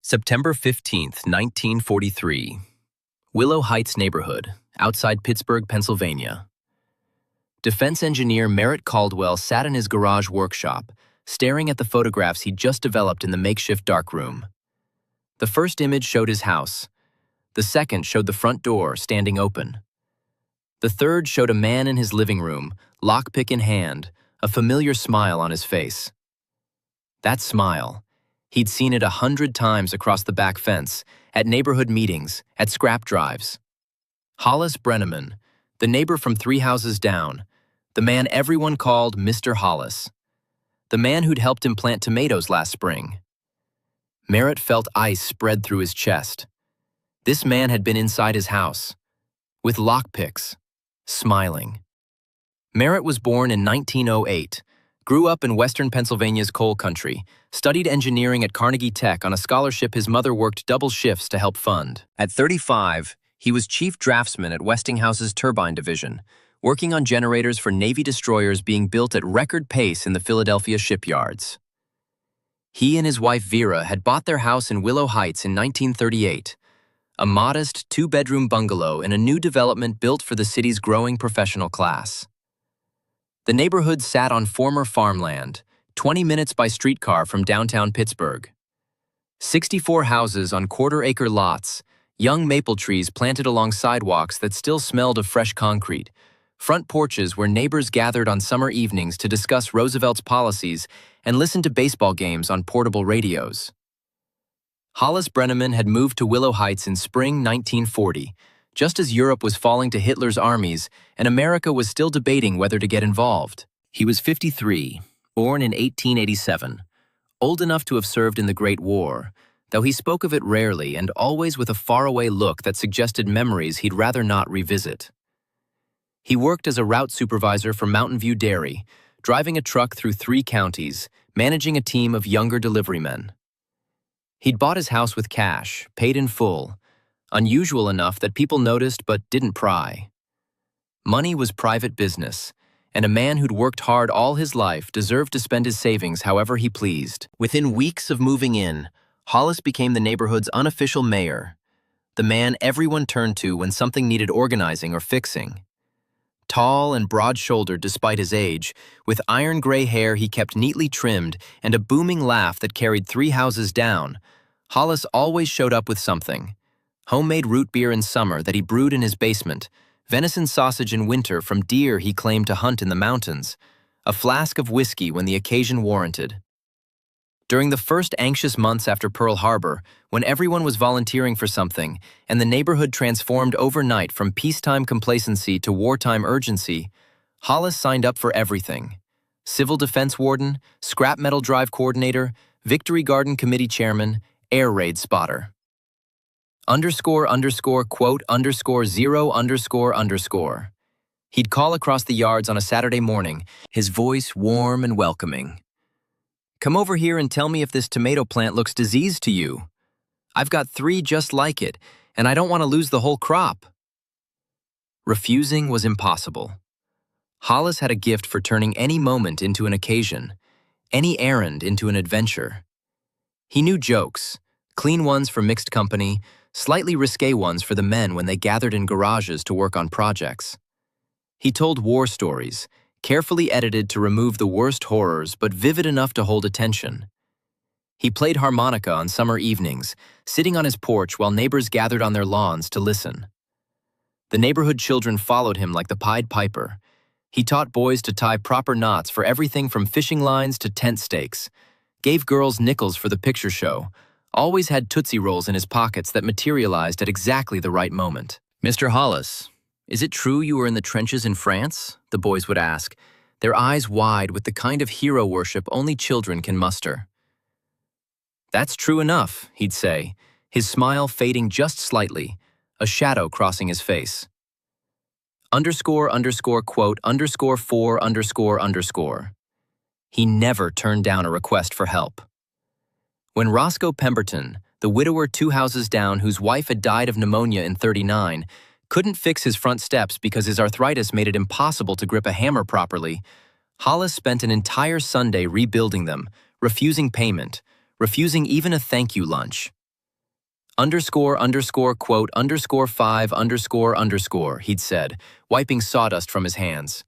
September 15th, 1943. Willow Heights neighborhood, outside Pittsburgh, Pennsylvania. Defense engineer Merritt Caldwell sat in his garage workshop, staring at the photographs he'd just developed in the makeshift darkroom. The first image showed his house. The second showed the front door standing open. The third showed a man in his living room, lockpick in hand, a familiar smile on his face. That smile, he'd seen it 100 times across the back fence, at neighborhood meetings, at scrap drives. Hollis Brenneman, the neighbor from 3 houses down, the man everyone called Mr. Hollis, the man who'd helped him plant tomatoes last spring. Merritt felt ice spread through his chest. This man had been inside his house, with lockpicks, smiling. Merritt was born in 1908, grew up in western Pennsylvania's coal country, studied engineering at Carnegie Tech on a scholarship his mother worked double shifts to help fund. At 35, he was chief draftsman at Westinghouse's turbine division, working on generators for Navy destroyers being built at record pace in the Philadelphia shipyards. He and his wife Vera had bought their house in Willow Heights in 1938, a modest 2-bedroom bungalow in a new development built for the city's growing professional class. The neighborhood sat on former farmland, 20 minutes by streetcar from downtown Pittsburgh. 64 houses on quarter-acre lots, young maple trees planted along sidewalks that still smelled of fresh concrete, front porches where neighbors gathered on summer evenings to discuss Roosevelt's policies and listen to baseball games on portable radios. Hollis Brenneman had moved to Willow Heights in spring 1940, just as Europe was falling to Hitler's armies and America was still debating whether to get involved. He was 53, born in 1887, old enough to have served in the Great War, though he spoke of it rarely and always with a faraway look that suggested memories he'd rather not revisit. He worked as a route supervisor for Mountain View Dairy, driving a truck through 3 counties, managing a team of younger deliverymen. He'd bought his house with cash, paid in full, unusual enough that people noticed but didn't pry. Money was private business, and a man who'd worked hard all his life deserved to spend his savings however he pleased. Within weeks of moving in, Hollis became the neighborhood's unofficial mayor, the man everyone turned to when something needed organizing or fixing. Tall and broad-shouldered despite his age, with iron gray hair he kept neatly trimmed and a booming laugh that carried 3 houses down, Hollis always showed up with something. Homemade root beer in summer that he brewed in his basement, venison sausage in winter from deer he claimed to hunt in the mountains, a flask of whiskey when the occasion warranted. During the first anxious months after Pearl Harbor, when everyone was volunteering for something and the neighborhood transformed overnight from peacetime complacency to wartime urgency, Hollis signed up for everything. Civil defense warden, scrap metal drive coordinator, Victory Garden committee chairman, air raid spotter. __quote_0___. He'd call across the yards on a Saturday morning, his voice warm and welcoming. "Come over here and tell me if this tomato plant looks diseased to you. I've got 3 just like it, and I don't want to lose the whole crop." Refusing was impossible. Hollis had a gift for turning any moment into an occasion, any errand into an adventure. He knew jokes, clean ones for mixed company, slightly risque ones for the men when they gathered in garages to work on projects. He told war stories, carefully edited to remove the worst horrors but vivid enough to hold attention. He played harmonica on summer evenings, sitting on his porch while neighbors gathered on their lawns to listen. The neighborhood children followed him like the Pied Piper. He taught boys to tie proper knots for everything from fishing lines to tent stakes, gave girls nickels for the picture show, always had Tootsie Rolls in his pockets that materialized at exactly the right moment. "Mr. Hollis, is it true you were in the trenches in France?" the boys would ask, their eyes wide with the kind of hero worship only children can muster. "That's true enough," he'd say, his smile fading just slightly, a shadow crossing his face. __quote_4___. He never turned down a request for help. When Roscoe Pemberton, the widower 2 houses down whose wife had died of pneumonia in '39, couldn't fix his front steps because his arthritis made it impossible to grip a hammer properly, Hollis spent an entire Sunday rebuilding them, refusing payment, refusing even a thank you lunch. Quote, _5 ___, he'd said, wiping sawdust from his hands.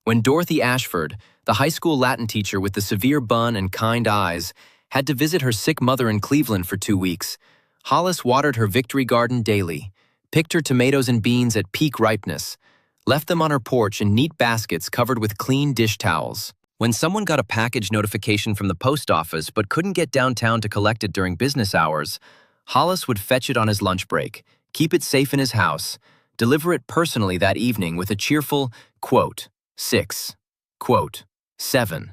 When Dorothy Ashford, the high school Latin teacher with the severe bun and kind eyes, had to visit her sick mother in Cleveland for 2 weeks, Hollis watered her victory garden daily, picked her tomatoes and beans at peak ripeness, left them on her porch in neat baskets covered with clean dish towels. When someone got a package notification from the post office but couldn't get downtown to collect it during business hours, Hollis would fetch it on his lunch break, keep it safe in his house, deliver it personally that evening with a cheerful, quote, 6, quote, 7,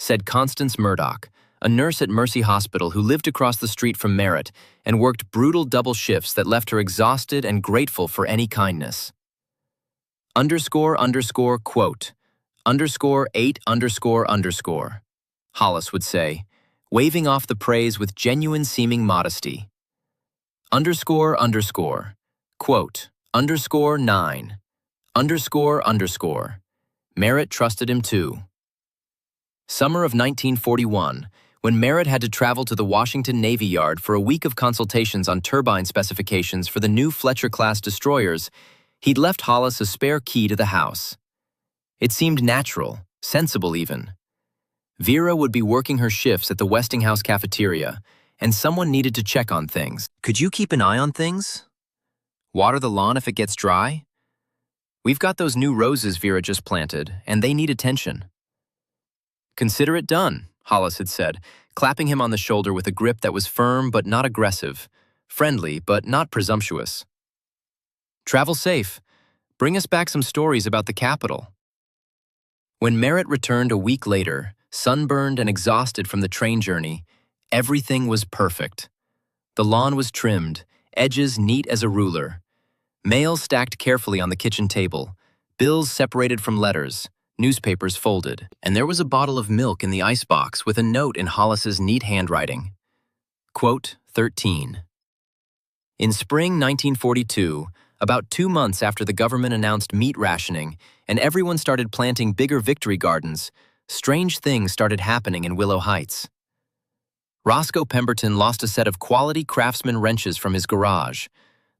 said Constance Murdoch, a nurse at Mercy Hospital who lived across the street from Merritt and worked brutal double shifts that left her exhausted and grateful for any kindness. ___, quote, _8 ___, Hollis would say, waving off the praise with genuine-seeming modesty. ___, quote, _9 ___, Merritt trusted him too. Summer of 1941, when Merritt had to travel to the Washington Navy Yard for a week of consultations on turbine specifications for the new Fletcher-class destroyers, he'd left Hollis a spare key to the house. It seemed natural, sensible even. Vera would be working her shifts at the Westinghouse cafeteria, and someone needed to check on things. Could you keep an eye on things? Water the lawn if it gets dry? We've got those new roses Vera just planted, and they need attention. Consider it done, Hollis had said, clapping him on the shoulder with a grip that was firm but not aggressive, friendly but not presumptuous. Travel safe. Bring us back some stories about the capital. When Merritt returned a week later, sunburned and exhausted from the train journey, everything was perfect. The lawn was trimmed, edges neat as a ruler. Mail stacked carefully on the kitchen table, bills separated from letters, newspapers folded, and there was a bottle of milk in the icebox with a note in Hollis's neat handwriting. Quote, 13. In spring 1942, about 2 months after the government announced meat rationing and everyone started planting bigger victory gardens, strange things started happening in Willow Heights. Roscoe Pemberton lost a set of quality Craftsman wrenches from his garage,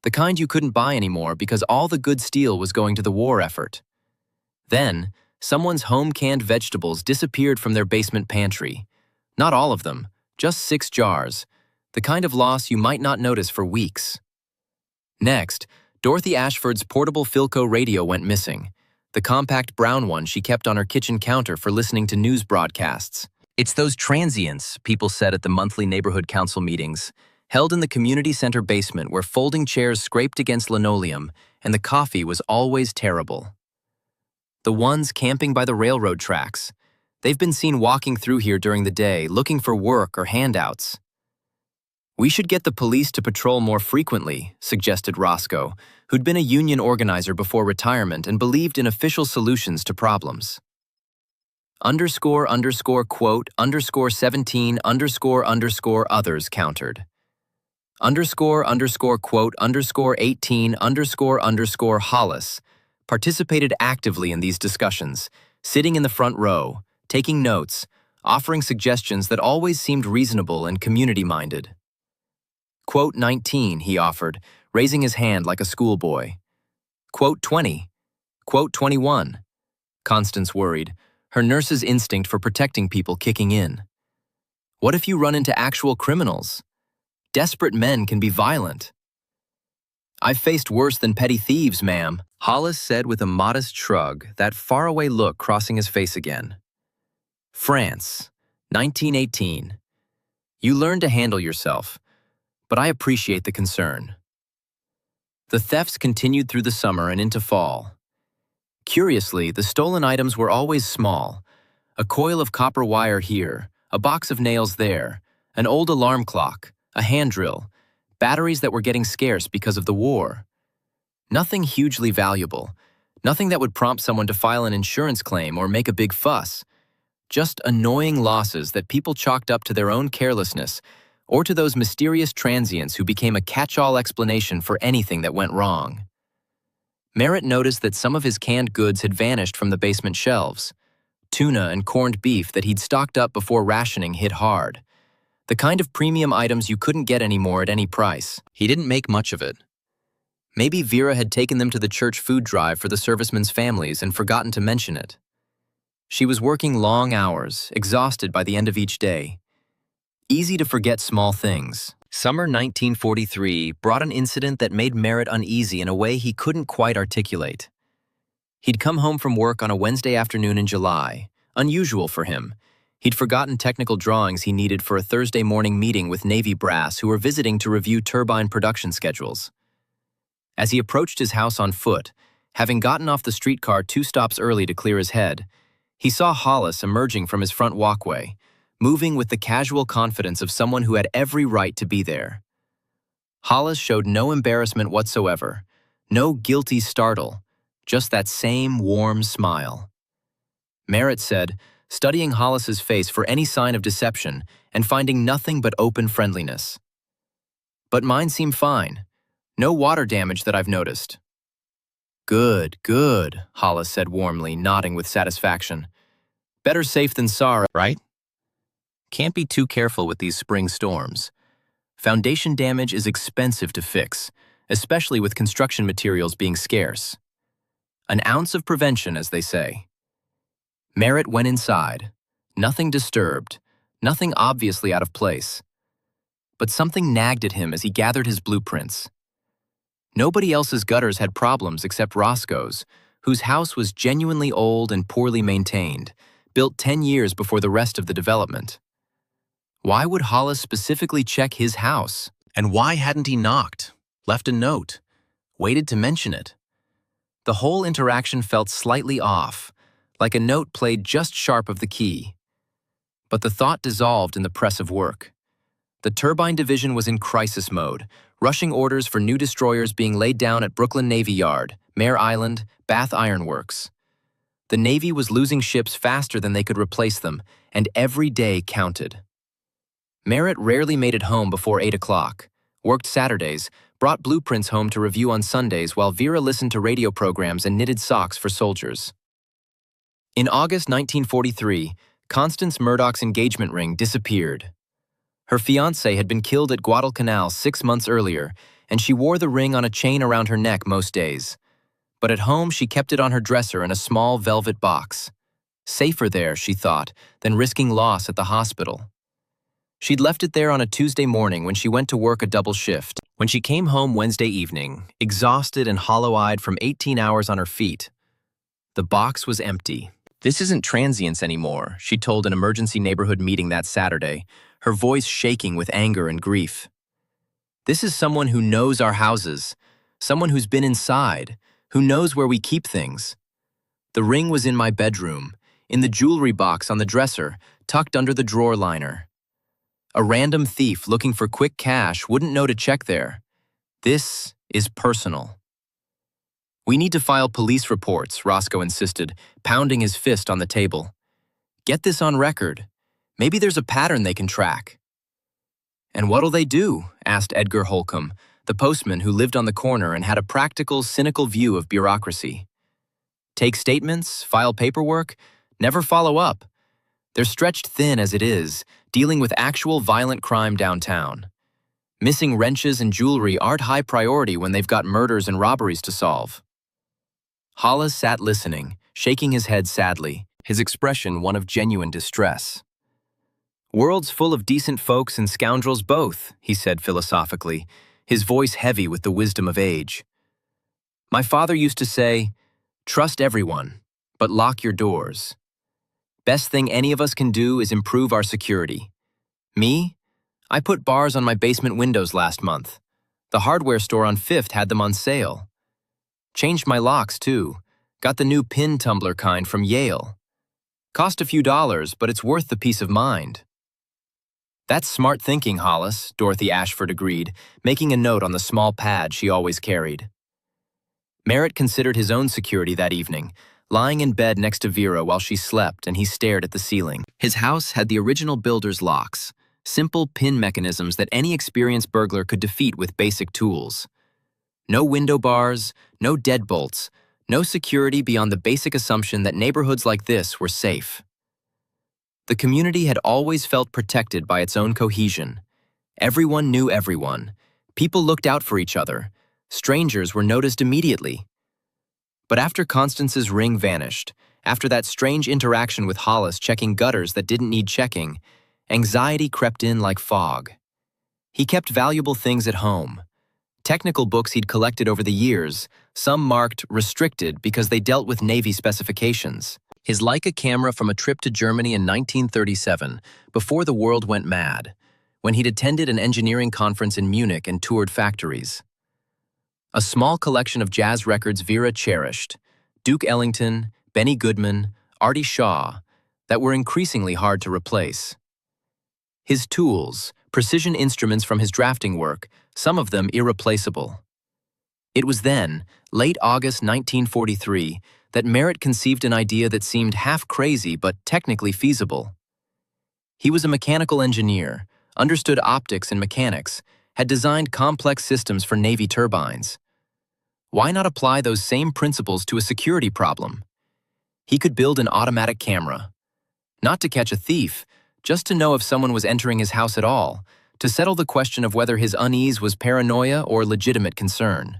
the kind you couldn't buy anymore because all the good steel was going to the war effort. Then, someone's home-canned vegetables disappeared from their basement pantry. Not all of them, just 6 jars, the kind of loss you might not notice for weeks. Next, Dorothy Ashford's portable Philco radio went missing, the compact brown one she kept on her kitchen counter for listening to news broadcasts. It's those transients, people said at the monthly neighborhood council meetings, held in the community center basement where folding chairs scraped against linoleum and the coffee was always terrible. The ones camping by the railroad tracks. They've been seen walking through here during the day looking for work or handouts. We should get the police to patrol more frequently, suggested Roscoe, who'd been a union organizer before retirement and believed in official solutions to problems. __, quote, _17 __, others countered. __, quote, _18 __, Hollis participated actively in these discussions, sitting in the front row, taking notes, offering suggestions that always seemed reasonable and community-minded. Quote 19, he offered, raising his hand like a schoolboy. Quote 20. Quote 21. Constance worried, her nurse's instinct for protecting people kicking in. What if you run into actual criminals? Desperate men can be violent. I've faced worse than petty thieves, ma'am, Hollis said with a modest shrug, that faraway look crossing his face again. France, 1918. You learn to handle yourself, but I appreciate the concern. The thefts continued through the summer and into fall. Curiously, the stolen items were always small. A coil of copper wire here, a box of nails there, an old alarm clock, a hand drill, batteries that were getting scarce because of the war. Nothing hugely valuable, nothing that would prompt someone to file an insurance claim or make a big fuss. Just annoying losses that people chalked up to their own carelessness or to those mysterious transients who became a catch-all explanation for anything that went wrong. Merritt noticed that some of his canned goods had vanished from the basement shelves. Tuna and corned beef that he'd stocked up before rationing hit hard. The kind of premium items you couldn't get anymore at any price. He didn't make much of it. Maybe Vera had taken them to the church food drive for the servicemen's families and forgotten to mention it. She was working long hours, exhausted by the end of each day. Easy to forget small things. Summer 1943 brought an incident that made Merritt uneasy in a way he couldn't quite articulate. He'd come home from work on a Wednesday afternoon in July, unusual for him. He'd forgotten technical drawings he needed for a Thursday morning meeting with Navy brass who were visiting to review turbine production schedules. As he approached his house on foot, having gotten off the streetcar 2 stops early to clear his head, he saw Hollis emerging from his front walkway, moving with the casual confidence of someone who had every right to be there. Hollis showed no embarrassment whatsoever, no guilty startle, just that same warm smile. Merritt said, studying Hollis's face for any sign of deception and finding nothing but open friendliness. "But mine seem fine. No water damage that I've noticed." "Good, good," Hollis said warmly, nodding with satisfaction. "Better safe than sorry, right? Can't be too careful with these spring storms. Foundation damage is expensive to fix, especially with construction materials being scarce. An ounce of prevention, as they say." Merritt went inside. Nothing disturbed, nothing obviously out of place. But something nagged at him as he gathered his blueprints. Nobody else's gutters had problems except Roscoe's, whose house was genuinely old and poorly maintained, built 10 years before the rest of the development. Why would Hollis specifically check his house? And why hadn't he knocked, left a note, waited to mention it? The whole interaction felt slightly off, like a note played just sharp of the key. But the thought dissolved in the press of work. The turbine division was in crisis mode, rushing orders for new destroyers being laid down at Brooklyn Navy Yard, Mare Island, Bath Iron Works. The Navy was losing ships faster than they could replace them, and every day counted. Merritt rarely made it home before 8 o'clock, worked Saturdays, brought blueprints home to review on Sundays while Vera listened to radio programs and knitted socks for soldiers. In August 1943, Constance Murdoch's engagement ring disappeared. Her fiancé had been killed at Guadalcanal 6 months earlier, and she wore the ring on a chain around her neck most days. But at home, she kept it on her dresser in a small velvet box. Safer there, she thought, than risking loss at the hospital. She'd left it there on a Tuesday morning when she went to work a double shift. When she came home Wednesday evening, exhausted and hollow-eyed from 18 hours on her feet, the box was empty. "This isn't transience anymore," she told an emergency neighborhood meeting that Saturday, her voice shaking with anger and grief. "This is someone who knows our houses, someone who's been inside, who knows where we keep things. The ring was in my bedroom, in the jewelry box on the dresser, tucked under the drawer liner. A random thief looking for quick cash wouldn't know to check there. This is personal." "We need to file police reports," Roscoe insisted, pounding his fist on the table. "Get this on record. Maybe there's a pattern they can track." "And what'll they do?" asked Edgar Holcomb, the postman who lived on the corner and had a practical, cynical view of bureaucracy. "Take statements, file paperwork, never follow up. They're stretched thin as it is, dealing with actual violent crime downtown. Missing wrenches and jewelry aren't high priority when they've got murders and robberies to solve." Hollis sat listening, shaking his head sadly, his expression one of genuine distress. "World's full of decent folks and scoundrels both," he said philosophically, his voice heavy with the wisdom of age. "My father used to say, 'Trust everyone, but lock your doors.' Best thing any of us can do is improve our security. Me? I put bars on my basement windows last month. The hardware store on 5th had them on sale. Changed my locks, too. Got the new pin tumbler kind from Yale. Cost a few dollars, but it's worth the peace of mind." "That's smart thinking, Hollis," Dorothy Ashford agreed, making a note on the small pad she always carried. Merritt considered his own security that evening, lying in bed next to Vera while she slept and he stared at the ceiling. His house had the original builder's locks, simple pin mechanisms that any experienced burglar could defeat with basic tools. No window bars, no deadbolts, no security beyond the basic assumption that neighborhoods like this were safe. The community had always felt protected by its own cohesion. Everyone knew everyone. People looked out for each other. Strangers were noticed immediately. But after Constance's ring vanished, after that strange interaction with Hollis checking gutters that didn't need checking, anxiety crept in like fog. He kept valuable things at home. Technical books he'd collected over the years, some marked restricted because they dealt with Navy specifications. His Leica camera from a trip to Germany in 1937, before the world went mad, when he'd attended an engineering conference in Munich and toured factories. A small collection of jazz records Vera cherished, Duke Ellington, Benny Goodman, Artie Shaw, that were increasingly hard to replace. His tools, precision instruments from his drafting work, some of them irreplaceable. It was then, late August 1943, that Merritt conceived an idea that seemed half crazy but technically feasible. He was a mechanical engineer, understood optics and mechanics, had designed complex systems for Navy turbines. Why not apply those same principles to a security problem? He could build an automatic camera. Not to catch a thief, just to know if someone was entering his house at all, to settle the question of whether his unease was paranoia or legitimate concern.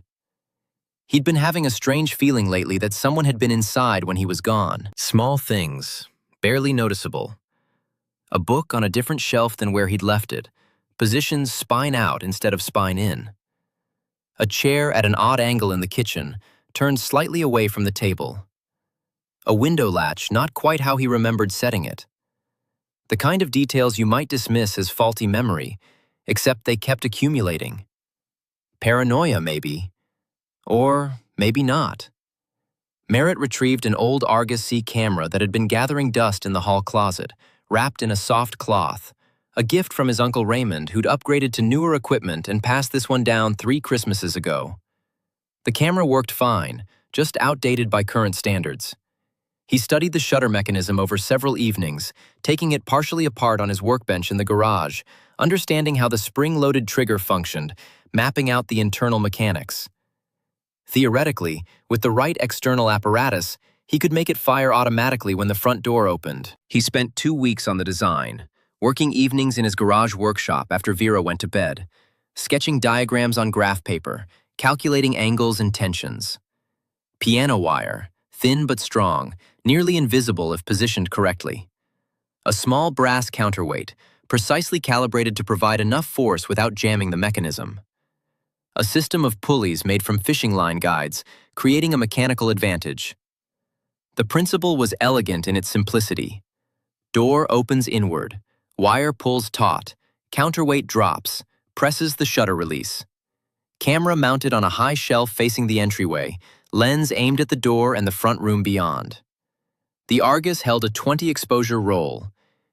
He'd been having a strange feeling lately that someone had been inside when he was gone. Small things, barely noticeable. A book on a different shelf than where he'd left it, positioned spine out instead of spine in. A chair at an odd angle in the kitchen, turned slightly away from the table. A window latch not quite how he remembered setting it. The kind of details you might dismiss as faulty memory, except they kept accumulating. Paranoia, maybe. Or maybe not. Merritt retrieved an old Argus C camera that had been gathering dust in the hall closet, wrapped in a soft cloth, a gift from his Uncle Raymond, who'd upgraded to newer equipment and passed this one down 3 Christmases ago. The camera worked fine, just outdated by current standards. He studied the shutter mechanism over several evenings, taking it partially apart on his workbench in the garage, understanding how the spring-loaded trigger functioned, mapping out the internal mechanics. Theoretically, with the right external apparatus, he could make it fire automatically when the front door opened. He spent 2 weeks on the design, working evenings in his garage workshop after Vera went to bed, sketching diagrams on graph paper, calculating angles and tensions. Piano wire, thin but strong, nearly invisible if positioned correctly. A small brass counterweight, precisely calibrated to provide enough force without jamming the mechanism. A system of pulleys made from fishing line guides, creating a mechanical advantage. The principle was elegant in its simplicity. Door opens inward, wire pulls taut, counterweight drops, presses the shutter release. Camera mounted on a high shelf facing the entryway, lens aimed at the door and the front room beyond. The Argus held a 20-exposure roll.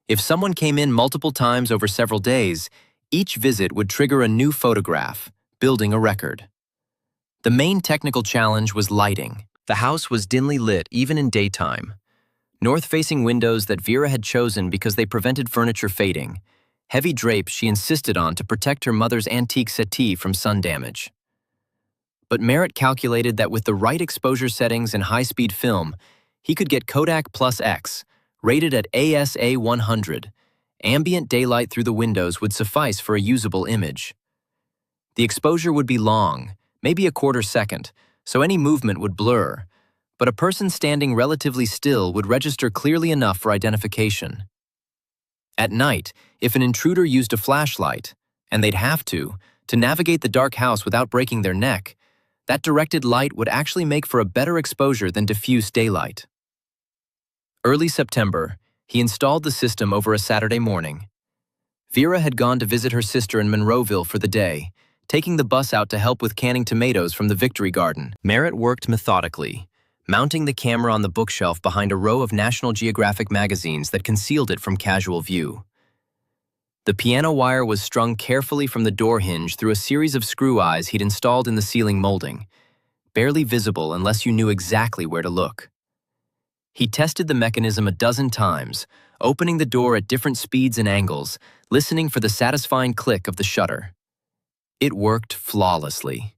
If someone came in multiple times over several days, each visit would trigger a new photograph, building a record. The main technical challenge was lighting. The house was dimly lit even in daytime. North-facing windows that Vera had chosen because they prevented furniture fading. Heavy drapes she insisted on to protect her mother's antique settee from sun damage. But Merritt calculated that with the right exposure settings and high-speed film, he could get Kodak Plus X, rated at ASA 100. Ambient daylight through the windows would suffice for a usable image. The exposure would be long, maybe a quarter second, so any movement would blur, but a person standing relatively still would register clearly enough for identification. At night, if an intruder used a flashlight, and they'd have to navigate the dark house without breaking their neck, that directed light would actually make for a better exposure than diffuse daylight. Early September, he installed the system over a Saturday morning. Vera had gone to visit her sister in Monroeville for the day, taking the bus out to help with canning tomatoes from the Victory Garden. Merritt worked methodically, mounting the camera on the bookshelf behind a row of National Geographic magazines that concealed it from casual view. The piano wire was strung carefully from the door hinge through a series of screw eyes he'd installed in the ceiling molding, barely visible unless you knew exactly where to look. He tested the mechanism a dozen times, opening the door at different speeds and angles, listening for the satisfying click of the shutter. It worked flawlessly.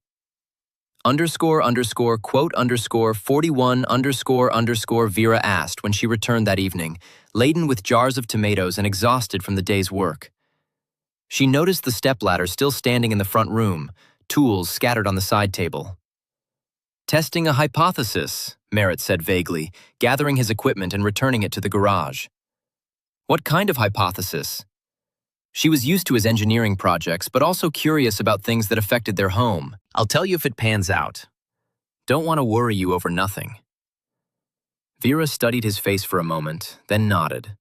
Underscore underscore quote underscore 41 underscore underscore Vera asked when she returned that evening, laden with jars of tomatoes and exhausted from the day's work. She noticed the stepladder still standing in the front room, tools scattered on the side table. Testing a hypothesis, Merritt said vaguely, gathering his equipment and returning it to the garage. What kind of hypothesis? She was used to his engineering projects, but also curious about things that affected their home. I'll tell you if it pans out. Don't want to worry you over nothing. Vera studied his face for a moment, then nodded.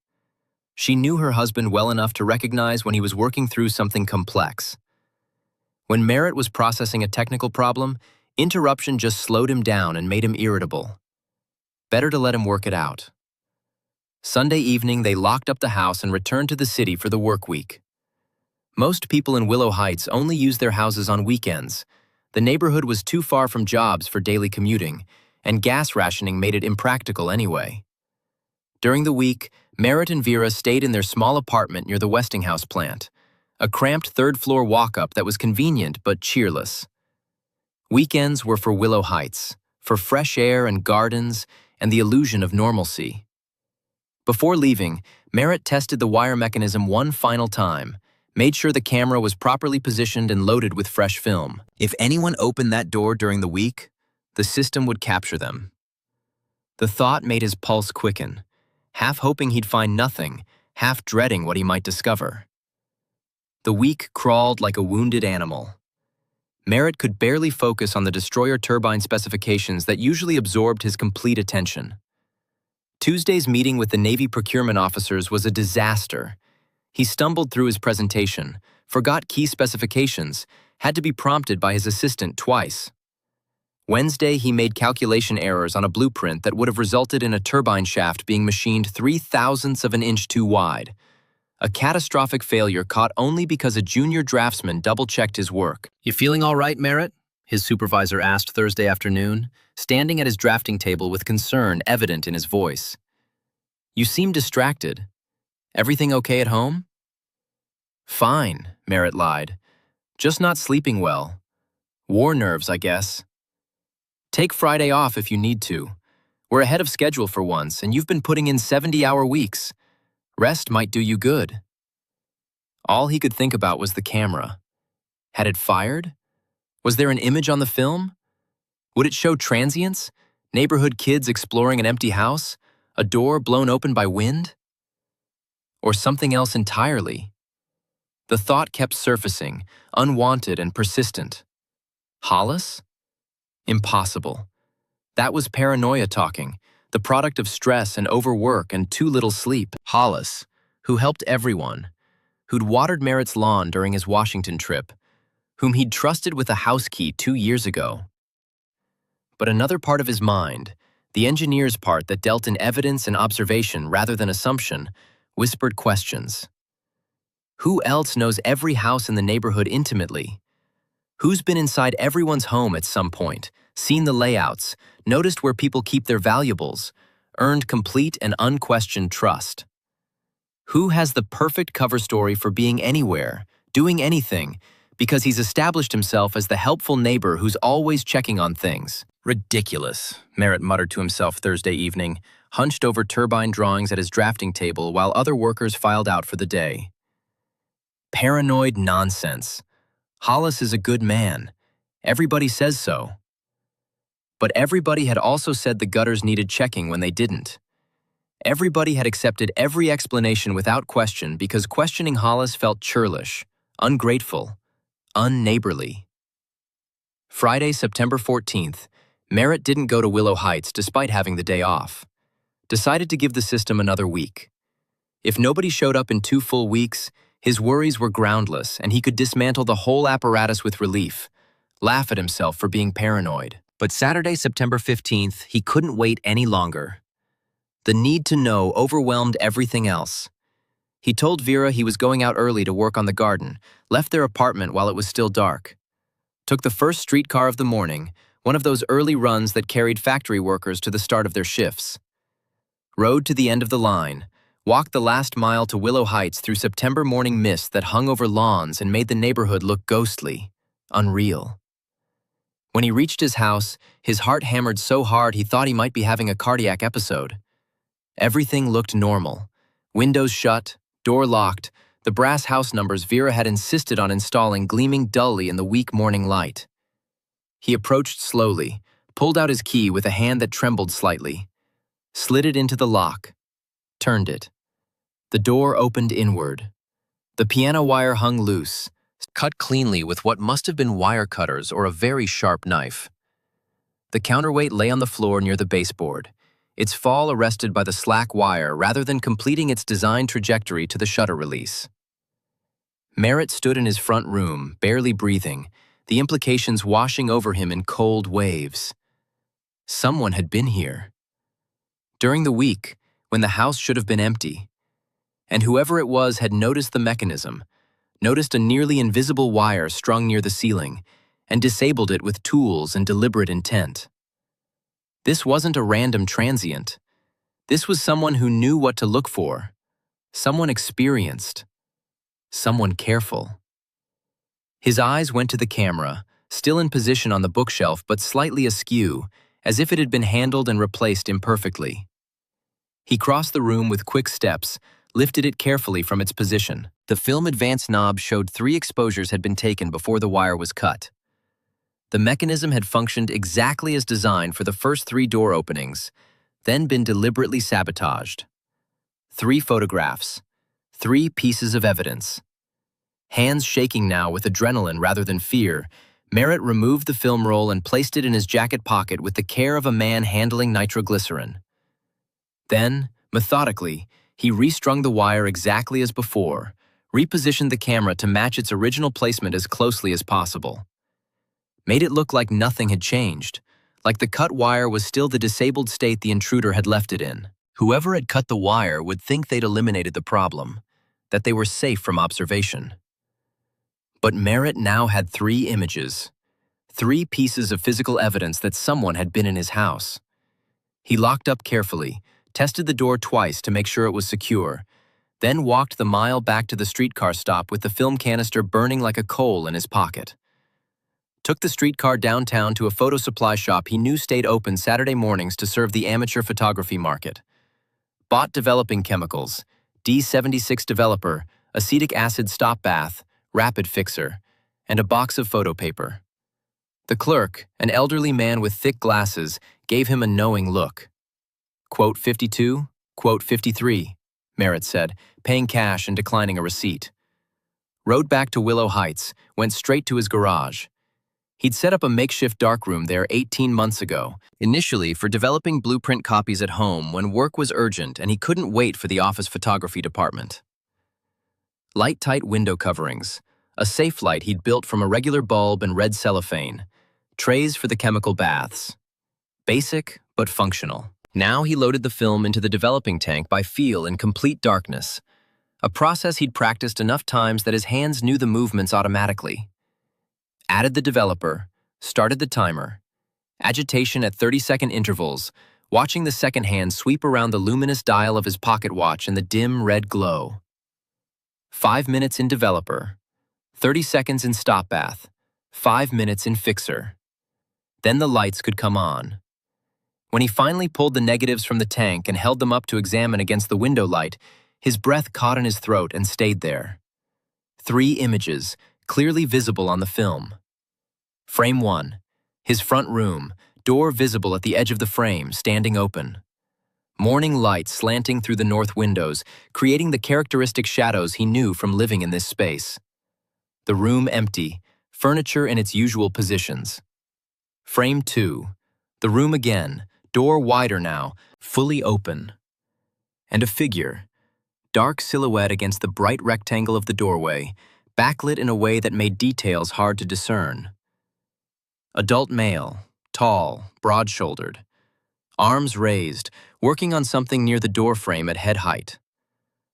She knew her husband well enough to recognize when he was working through something complex. When Merritt was processing a technical problem, interruption just slowed him down and made him irritable. Better to let him work it out. Sunday evening, they locked up the house and returned to the city for the work week. Most people in Willow Heights only use their houses on weekends. The neighborhood was too far from jobs for daily commuting, and gas rationing made it impractical anyway. During the week, Merritt and Vera stayed in their small apartment near the Westinghouse plant, a cramped third-floor walk-up that was convenient but cheerless. Weekends were for Willow Heights, for fresh air and gardens and the illusion of normalcy. Before leaving, Merritt tested the wire mechanism one final time, made sure the camera was properly positioned and loaded with fresh film. If anyone opened that door during the week, the system would capture them. The thought made his pulse quicken, half hoping he'd find nothing, half dreading what he might discover. The week crawled like a wounded animal. Merritt could barely focus on the destroyer turbine specifications that usually absorbed his complete attention. Tuesday's meeting with the Navy procurement officers was a disaster. He stumbled through his presentation, forgot key specifications, had to be prompted by his assistant twice. Wednesday, he made calculation errors on a blueprint that would have resulted in a turbine shaft being machined 0.03 of an inch too wide. A catastrophic failure caught only because a junior draftsman double-checked his work. "You feeling all right, Merritt?" his supervisor asked Thursday afternoon, standing at his drafting table with concern evident in his voice. "You seem distracted. Everything okay at home?" "Fine," Merritt lied. "Just not sleeping well. War nerves, I guess. Take Friday off if you need to. We're ahead of schedule for once, and you've been putting in 70-hour weeks. Rest might do you good." All he could think about was the camera. Had it fired? Was there an image on the film? Would it show transients? Neighborhood kids exploring an empty house? A door blown open by wind? Or something else entirely? The thought kept surfacing, unwanted and persistent. Hollis? Impossible. That was paranoia talking, the product of stress and overwork and too little sleep. Hollis, who helped everyone, who'd watered Merritt's lawn during his Washington trip, whom he'd trusted with a house key 2 years ago. But another part of his mind, the engineer's part that dealt in evidence and observation rather than assumption, whispered questions. Who else knows every house in the neighborhood intimately? Who's been inside everyone's home at some point, seen the layouts, noticed where people keep their valuables, earned complete and unquestioned trust? Who has the perfect cover story for being anywhere, doing anything, because he's established himself as the helpful neighbor who's always checking on things? Ridiculous, Merritt muttered to himself Thursday evening, hunched over turbine drawings at his drafting table while other workers filed out for the day. Paranoid nonsense. Hollis is a good man. Everybody says so. But everybody had also said the gutters needed checking when they didn't. Everybody had accepted every explanation without question because questioning Hollis felt churlish, ungrateful, unneighborly. Friday, September 14th, Merritt didn't go to Willow Heights despite having the day off. Decided to give the system another week. If nobody showed up in 2 full weeks, his worries were groundless and he could dismantle the whole apparatus with relief, laugh at himself for being paranoid. But Saturday, September 15th, he couldn't wait any longer. The need to know overwhelmed everything else. He told Vera he was going out early to work on the garden, left their apartment while it was still dark. Took the first streetcar of the morning, one of those early runs that carried factory workers to the start of their shifts. Rode to the end of the line, walked the last mile to Willow Heights through September morning mist that hung over lawns and made the neighborhood look ghostly, unreal. When he reached his house, his heart hammered so hard he thought he might be having a cardiac episode. Everything looked normal. Windows shut, door locked, the brass house numbers Vera had insisted on installing gleaming dully in the weak morning light. He approached slowly, pulled out his key with a hand that trembled slightly, slid it into the lock, turned it. The door opened inward. The piano wire hung loose, cut cleanly with what must have been wire cutters or a very sharp knife. The counterweight lay on the floor near the baseboard, its fall arrested by the slack wire rather than completing its designed trajectory to the shutter release. Merritt stood in his front room, barely breathing, the implications washing over him in cold waves. Someone had been here. During the week, when the house should have been empty. And whoever it was had noticed the mechanism, noticed a nearly invisible wire strung near the ceiling, and disabled it with tools and deliberate intent. This wasn't a random transient. This was someone who knew what to look for, someone experienced, someone careful. His eyes went to the camera, still in position on the bookshelf but slightly askew, as if it had been handled and replaced imperfectly. He crossed the room with quick steps, lifted it carefully from its position. The film advance knob showed 3 exposures had been taken before the wire was cut. The mechanism had functioned exactly as designed for the first 3 door openings, then been deliberately sabotaged. 3 photographs, 3 pieces of evidence. Hands shaking now with adrenaline rather than fear, Merritt removed the film roll and placed it in his jacket pocket with the care of a man handling nitroglycerin. Then, methodically, he restrung the wire exactly as before, repositioned the camera to match its original placement as closely as possible. Made it look like nothing had changed, like the cut wire was still the disabled state the intruder had left it in. Whoever had cut the wire would think they'd eliminated the problem, that they were safe from observation. But Merritt now had 3 images, 3 pieces of physical evidence that someone had been in his house. He locked up carefully, tested the door twice to make sure it was secure, then walked the mile back to the streetcar stop with the film canister burning like a coal in his pocket. Took the streetcar downtown to a photo supply shop he knew stayed open Saturday mornings to serve the amateur photography market. Bought developing chemicals, D76 developer, acetic acid stop bath, rapid fixer, and a box of photo paper. The clerk, an elderly man with thick glasses, gave him a knowing look. Quote 52, quote 53, Merritt said, paying cash and declining a receipt. Rode back to Willow Heights, went straight to his garage. He'd set up a makeshift darkroom there 18 months ago, initially for developing blueprint copies at home when work was urgent and he couldn't wait for the office photography department. Light-tight window coverings, a safe light he'd built from a regular bulb and red cellophane, trays for the chemical baths. Basic, but functional. Now he loaded the film into the developing tank by feel in complete darkness, a process he'd practiced enough times that his hands knew the movements automatically. Added the developer, started the timer, agitation at 30-second intervals, watching the second hand sweep around the luminous dial of his pocket watch in the dim red glow. 5 minutes in developer, 30 seconds in stop bath, 5 minutes in fixer. Then the lights could come on. When he finally pulled the negatives from the tank and held them up to examine against the window light, his breath caught in his throat and stayed there. 3 images, clearly visible on the film. Frame 1, his front room, door visible at the edge of the frame, standing open. Morning light slanting through the north windows, creating the characteristic shadows he knew from living in this space. The room empty, furniture in its usual positions. Frame 2, the room again, door wider now, fully open. And a figure, dark silhouette against the bright rectangle of the doorway, backlit in a way that made details hard to discern. Adult male, tall, broad-shouldered. Arms raised, working on something near the doorframe at head height.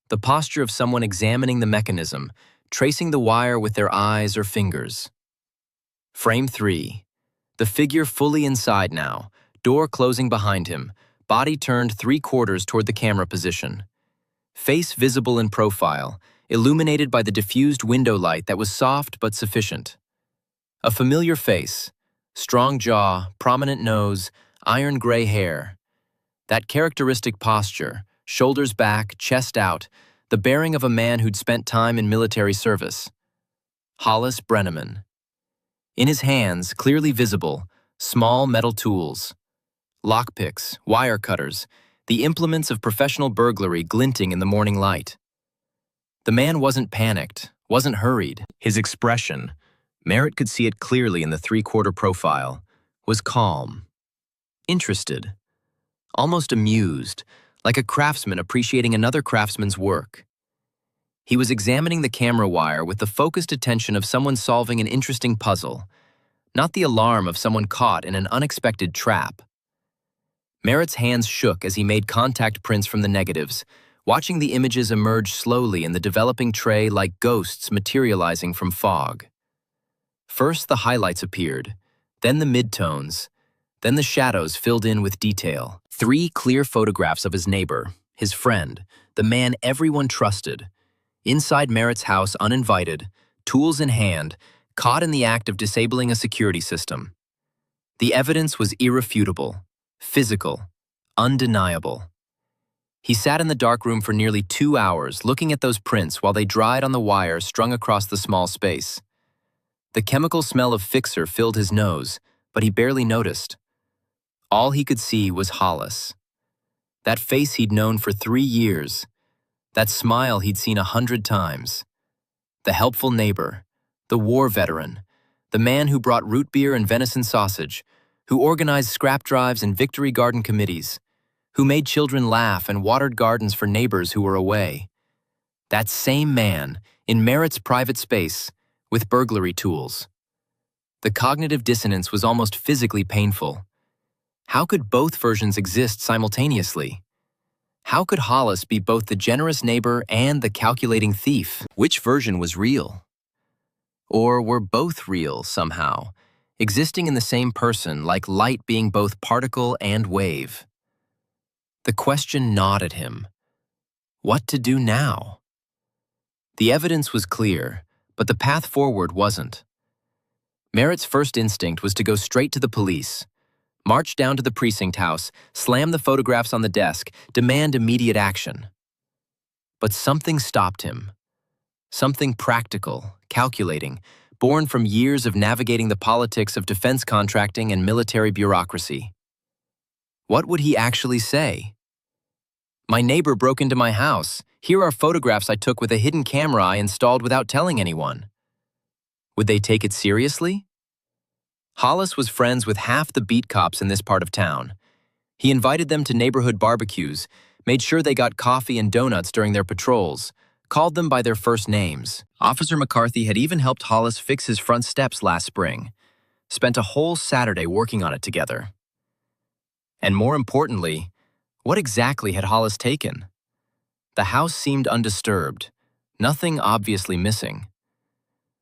The posture of someone examining the mechanism, tracing the wire with their eyes or fingers. Frame 3. The figure fully inside now, door closing behind him, body turned 3/4 toward the camera position. Face visible in profile, illuminated by the diffused window light that was soft but sufficient. A familiar face, Strong jaw, prominent nose, iron gray hair. That characteristic posture, shoulders back, chest out, the bearing of a man who'd spent time in military service. Hollis Brenneman. In his hands, clearly visible, small metal tools. Lockpicks, wire cutters, the implements of professional burglary glinting in the morning light. The man wasn't panicked, wasn't hurried. His expression, Merritt could see it clearly in the three-quarter profile, was calm, interested, almost amused, like a craftsman appreciating another craftsman's work. He was examining the camera wire with the focused attention of someone solving an interesting puzzle, not the alarm of someone caught in an unexpected trap. Merritt's hands shook as he made contact prints from the negatives, watching the images emerge slowly in the developing tray like ghosts materializing from fog. First, the highlights appeared, then the midtones, then the shadows filled in with detail. 3 clear photographs of his neighbor, his friend, the man everyone trusted, inside Merritt's house uninvited, tools in hand, caught in the act of disabling a security system. The evidence was irrefutable, physical, undeniable. He sat in the darkroom for nearly 2 hours looking at those prints while they dried on the wire strung across the small space. The chemical smell of fixer filled his nose, but he barely noticed. All he could see was Hollis. That face he'd known for 3 years, that smile he'd seen 100 times. The helpful neighbor, the war veteran, the man who brought root beer and venison sausage, who organized scrap drives and victory garden committees, who made children laugh and watered gardens for neighbors who were away. That same man, in Merritt's private space, with burglary tools. The cognitive dissonance was almost physically painful. How could both versions exist simultaneously? How could Hollis be both the generous neighbor and the calculating thief? Which version was real? Or were both real somehow, existing in the same person like light being both particle and wave? The question gnawed at him. What to do now? The evidence was clear, but the path forward wasn't. Merritt's first instinct was to go straight to the police, march down to the precinct house, slam the photographs on the desk, demand immediate action. But something stopped him. Something practical, calculating, born from years of navigating the politics of defense contracting and military bureaucracy. What would he actually say? "My neighbor broke into my house. Here are photographs I took with a hidden camera I installed without telling anyone." Would they take it seriously? Hollis was friends with half the beat cops in this part of town. He invited them to neighborhood barbecues, made sure they got coffee and donuts during their patrols, called them by their first names. Officer McCarthy had even helped Hollis fix his front steps last spring, spent a whole Saturday working on it together. And more importantly, what exactly had Hollis taken? The house seemed undisturbed, nothing obviously missing.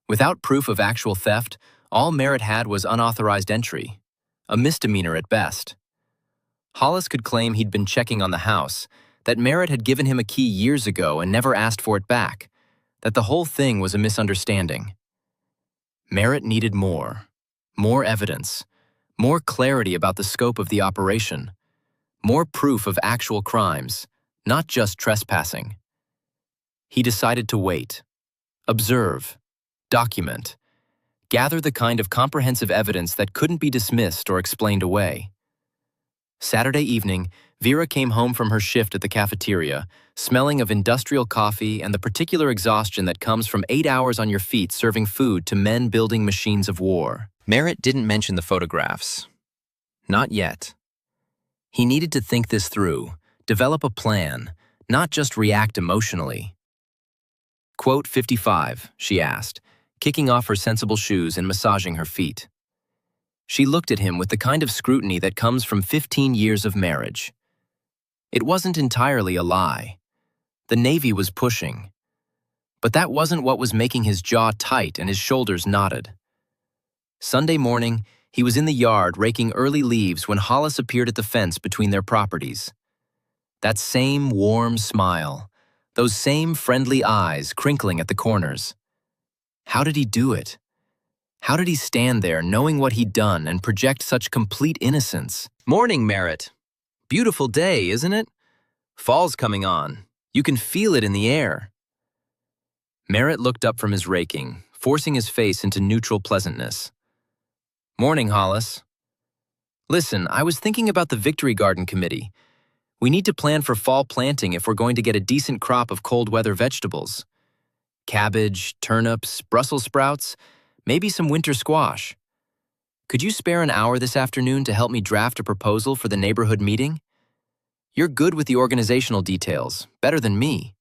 Without proof of actual theft, all Merritt had was unauthorized entry, a misdemeanor at best. Hollis could claim he'd been checking on the house, that Merritt had given him a key years ago and never asked for it back, that the whole thing was a misunderstanding. Merritt needed more evidence, more clarity about the scope of the operation, more proof of actual crimes, not just trespassing. He decided to wait, observe, document, gather the kind of comprehensive evidence that couldn't be dismissed or explained away. Saturday evening, Vera came home from her shift at the cafeteria, smelling of industrial coffee and the particular exhaustion that comes from 8 hours on your feet serving food to men building machines of war. Merritt didn't mention the photographs. Not yet. He needed to think this through, develop a plan, not just react emotionally. "Quote 55, she asked, kicking off her sensible shoes and massaging her feet. She looked at him with the kind of scrutiny that comes from 15 years of marriage. It wasn't entirely a lie. The Navy was pushing. But that wasn't what was making his jaw tight and his shoulders knotted. Sunday morning, he was in the yard raking early leaves when Hollis appeared at the fence between their properties. That same warm smile, those same friendly eyes crinkling at the corners. How did he do it? How did he stand there knowing what he'd done and project such complete innocence? "Morning, Merritt. Beautiful day, isn't it? Fall's coming on. You can feel it in the air." Merritt looked up from his raking, forcing his face into neutral pleasantness. "Morning, Hollis. Listen, I was thinking about the Victory Garden Committee. We need to plan for fall planting if we're going to get a decent crop of cold weather vegetables. Cabbage, turnips, Brussels sprouts, maybe some winter squash. Could you spare an hour this afternoon to help me draft a proposal for the neighborhood meeting? You're good with the organizational details, better than me."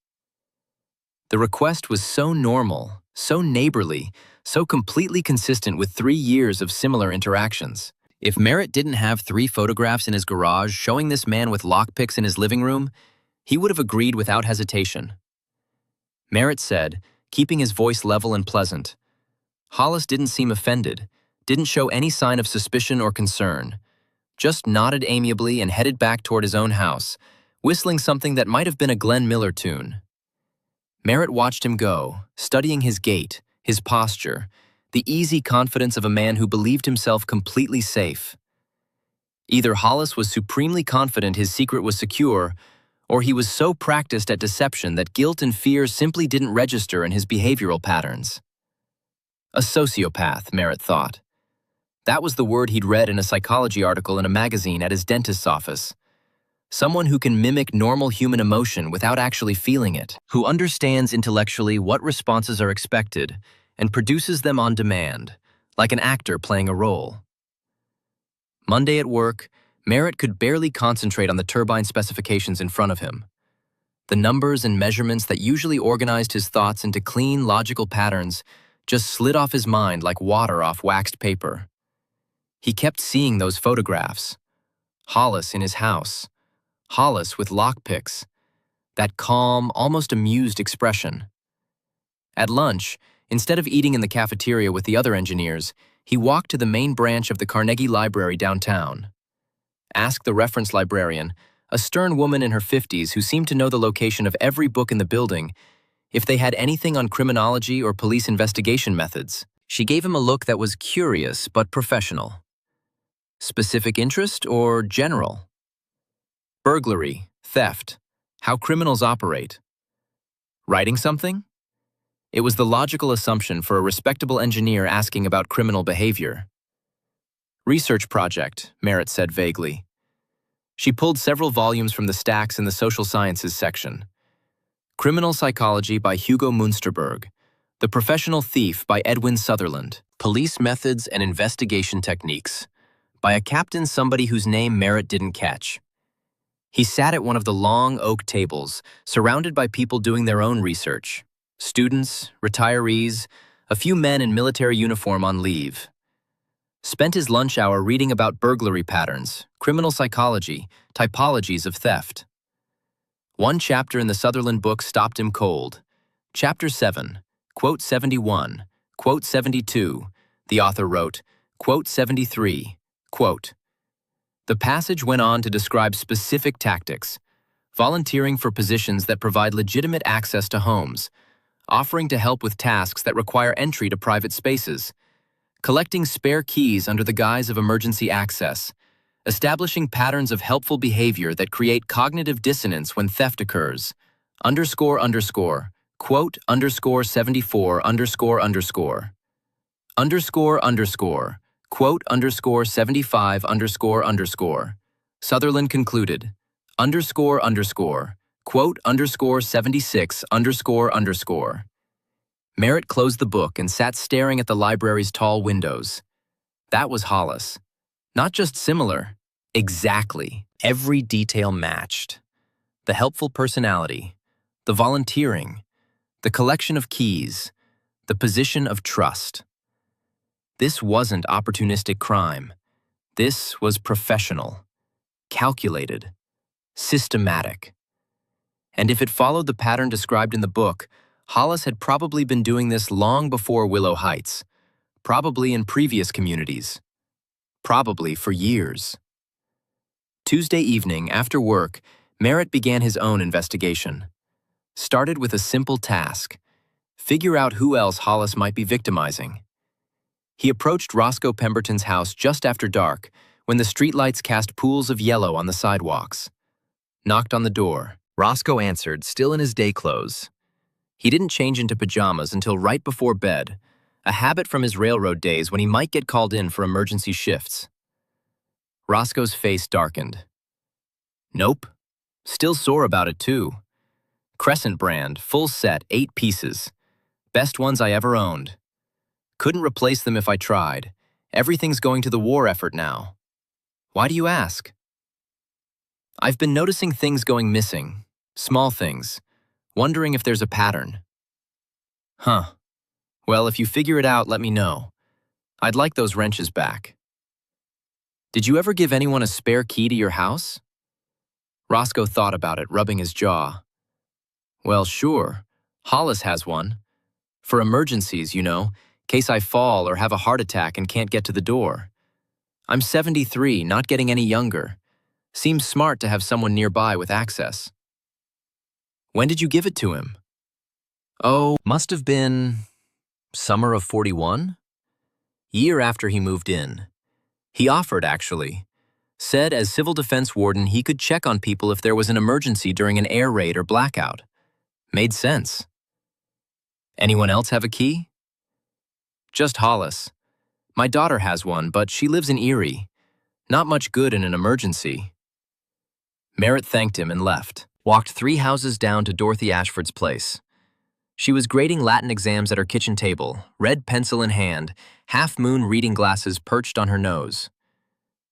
The request was so normal, so neighborly, so completely consistent with 3 years of similar interactions. If Merritt didn't have 3 photographs in his garage showing this man with lockpicks in his living room, he would have agreed without hesitation. Merritt said, keeping his voice level and pleasant. Hollis didn't seem offended, didn't show any sign of suspicion or concern, just nodded amiably and headed back toward his own house, whistling something that might have been a Glenn Miller tune. Merritt watched him go, studying his gait, his posture, the easy confidence of a man who believed himself completely safe. Either Hollis was supremely confident his secret was secure, or he was so practiced at deception that guilt and fear simply didn't register in his behavioral patterns. A sociopath, Merritt thought. That was the word he'd read in a psychology article in a magazine at his dentist's office. Someone who can mimic normal human emotion without actually feeling it, who understands intellectually what responses are expected and produces them on demand, like an actor playing a role. Monday at work, Merritt could barely concentrate on the turbine specifications in front of him. The numbers and measurements that usually organized his thoughts into clean, logical patterns just slid off his mind like water off waxed paper. He kept seeing those photographs. Hollis in his house. Hollis with lockpicks. That calm, almost amused expression. At lunch, instead of eating in the cafeteria with the other engineers, he walked to the main branch of the Carnegie Library downtown. Asked the reference librarian, a stern woman in her 50s who seemed to know the location of every book in the building, if they had anything on criminology or police investigation methods. She gave him a look that was curious but professional. Specific interest or general? Burglary, theft, how criminals operate. Writing something? It was the logical assumption for a respectable engineer asking about criminal behavior. Research project, Merritt said vaguely. She pulled several volumes from the stacks in the social sciences section. Criminal Psychology by Hugo Munsterberg. The Professional Thief by Edwin Sutherland. Police Methods and Investigation Techniques by a captain somebody whose name Merritt didn't catch. He sat at one of the long oak tables, surrounded by people doing their own research. Students, retirees, a few men in military uniform on leave. Spent his lunch hour reading about burglary patterns, criminal psychology, typologies of theft. One chapter in the Sutherland book stopped him cold. Chapter 7, quote 71, quote 72, the author wrote, quote 73, quote. The passage went on to describe specific tactics, volunteering for positions that provide legitimate access to homes, offering to help with tasks that require entry to private spaces, collecting spare keys under the guise of emergency access, establishing patterns of helpful behavior that create cognitive dissonance when theft occurs, underscore, quote, underscore 74, underscore, quote, underscore 75, underscore. Sutherland concluded, underscore, quote, underscore 76, underscore. Merritt closed the book and sat staring at the library's tall windows. That was Hollis. Not just similar, exactly. Every detail matched. The helpful personality, the volunteering, the collection of keys, the position of trust. This wasn't opportunistic crime. This was professional, calculated, systematic. And if it followed the pattern described in the book, Hollis had probably been doing this long before Willow Heights, probably in previous communities, probably for years. Tuesday evening, after work, Merritt began his own investigation. Started with a simple task: figure out who else Hollis might be victimizing. He approached Roscoe Pemberton's house just after dark, when the streetlights cast pools of yellow on the sidewalks. Knocked on the door. Roscoe answered, still in his day clothes. He didn't change into pajamas until right before bed, a habit from his railroad days when he might get called in for emergency shifts. Roscoe's face darkened. Nope. Still sore about it, too. Crescent brand, full set, 8 pieces. Best ones I ever owned. Couldn't replace them if I tried. Everything's going to the war effort now. Why do you ask? I've been noticing things going missing. Small things. Wondering if there's a pattern. Huh. Well, if you figure it out, let me know. I'd like those wrenches back. Did you ever give anyone a spare key to your house? Roscoe thought about it, rubbing his jaw. Well, sure. Hollis has one. For emergencies, you know, case I fall or have a heart attack and can't get to the door. I'm 73, not getting any younger. Seems smart to have someone nearby with access. When did you give it to him? Oh, must have been summer of 41? Year after he moved in. He offered, actually. Said as civil defense warden he could check on people if there was an emergency during an air raid or blackout. Made sense. Anyone else have a key? Just Hollis. My daughter has one, but she lives in Erie. Not much good in an emergency. Merritt thanked him and left. Walked 3 houses down to Dorothy Ashford's place. She was grading Latin exams at her kitchen table, red pencil in hand, half-moon reading glasses perched on her nose.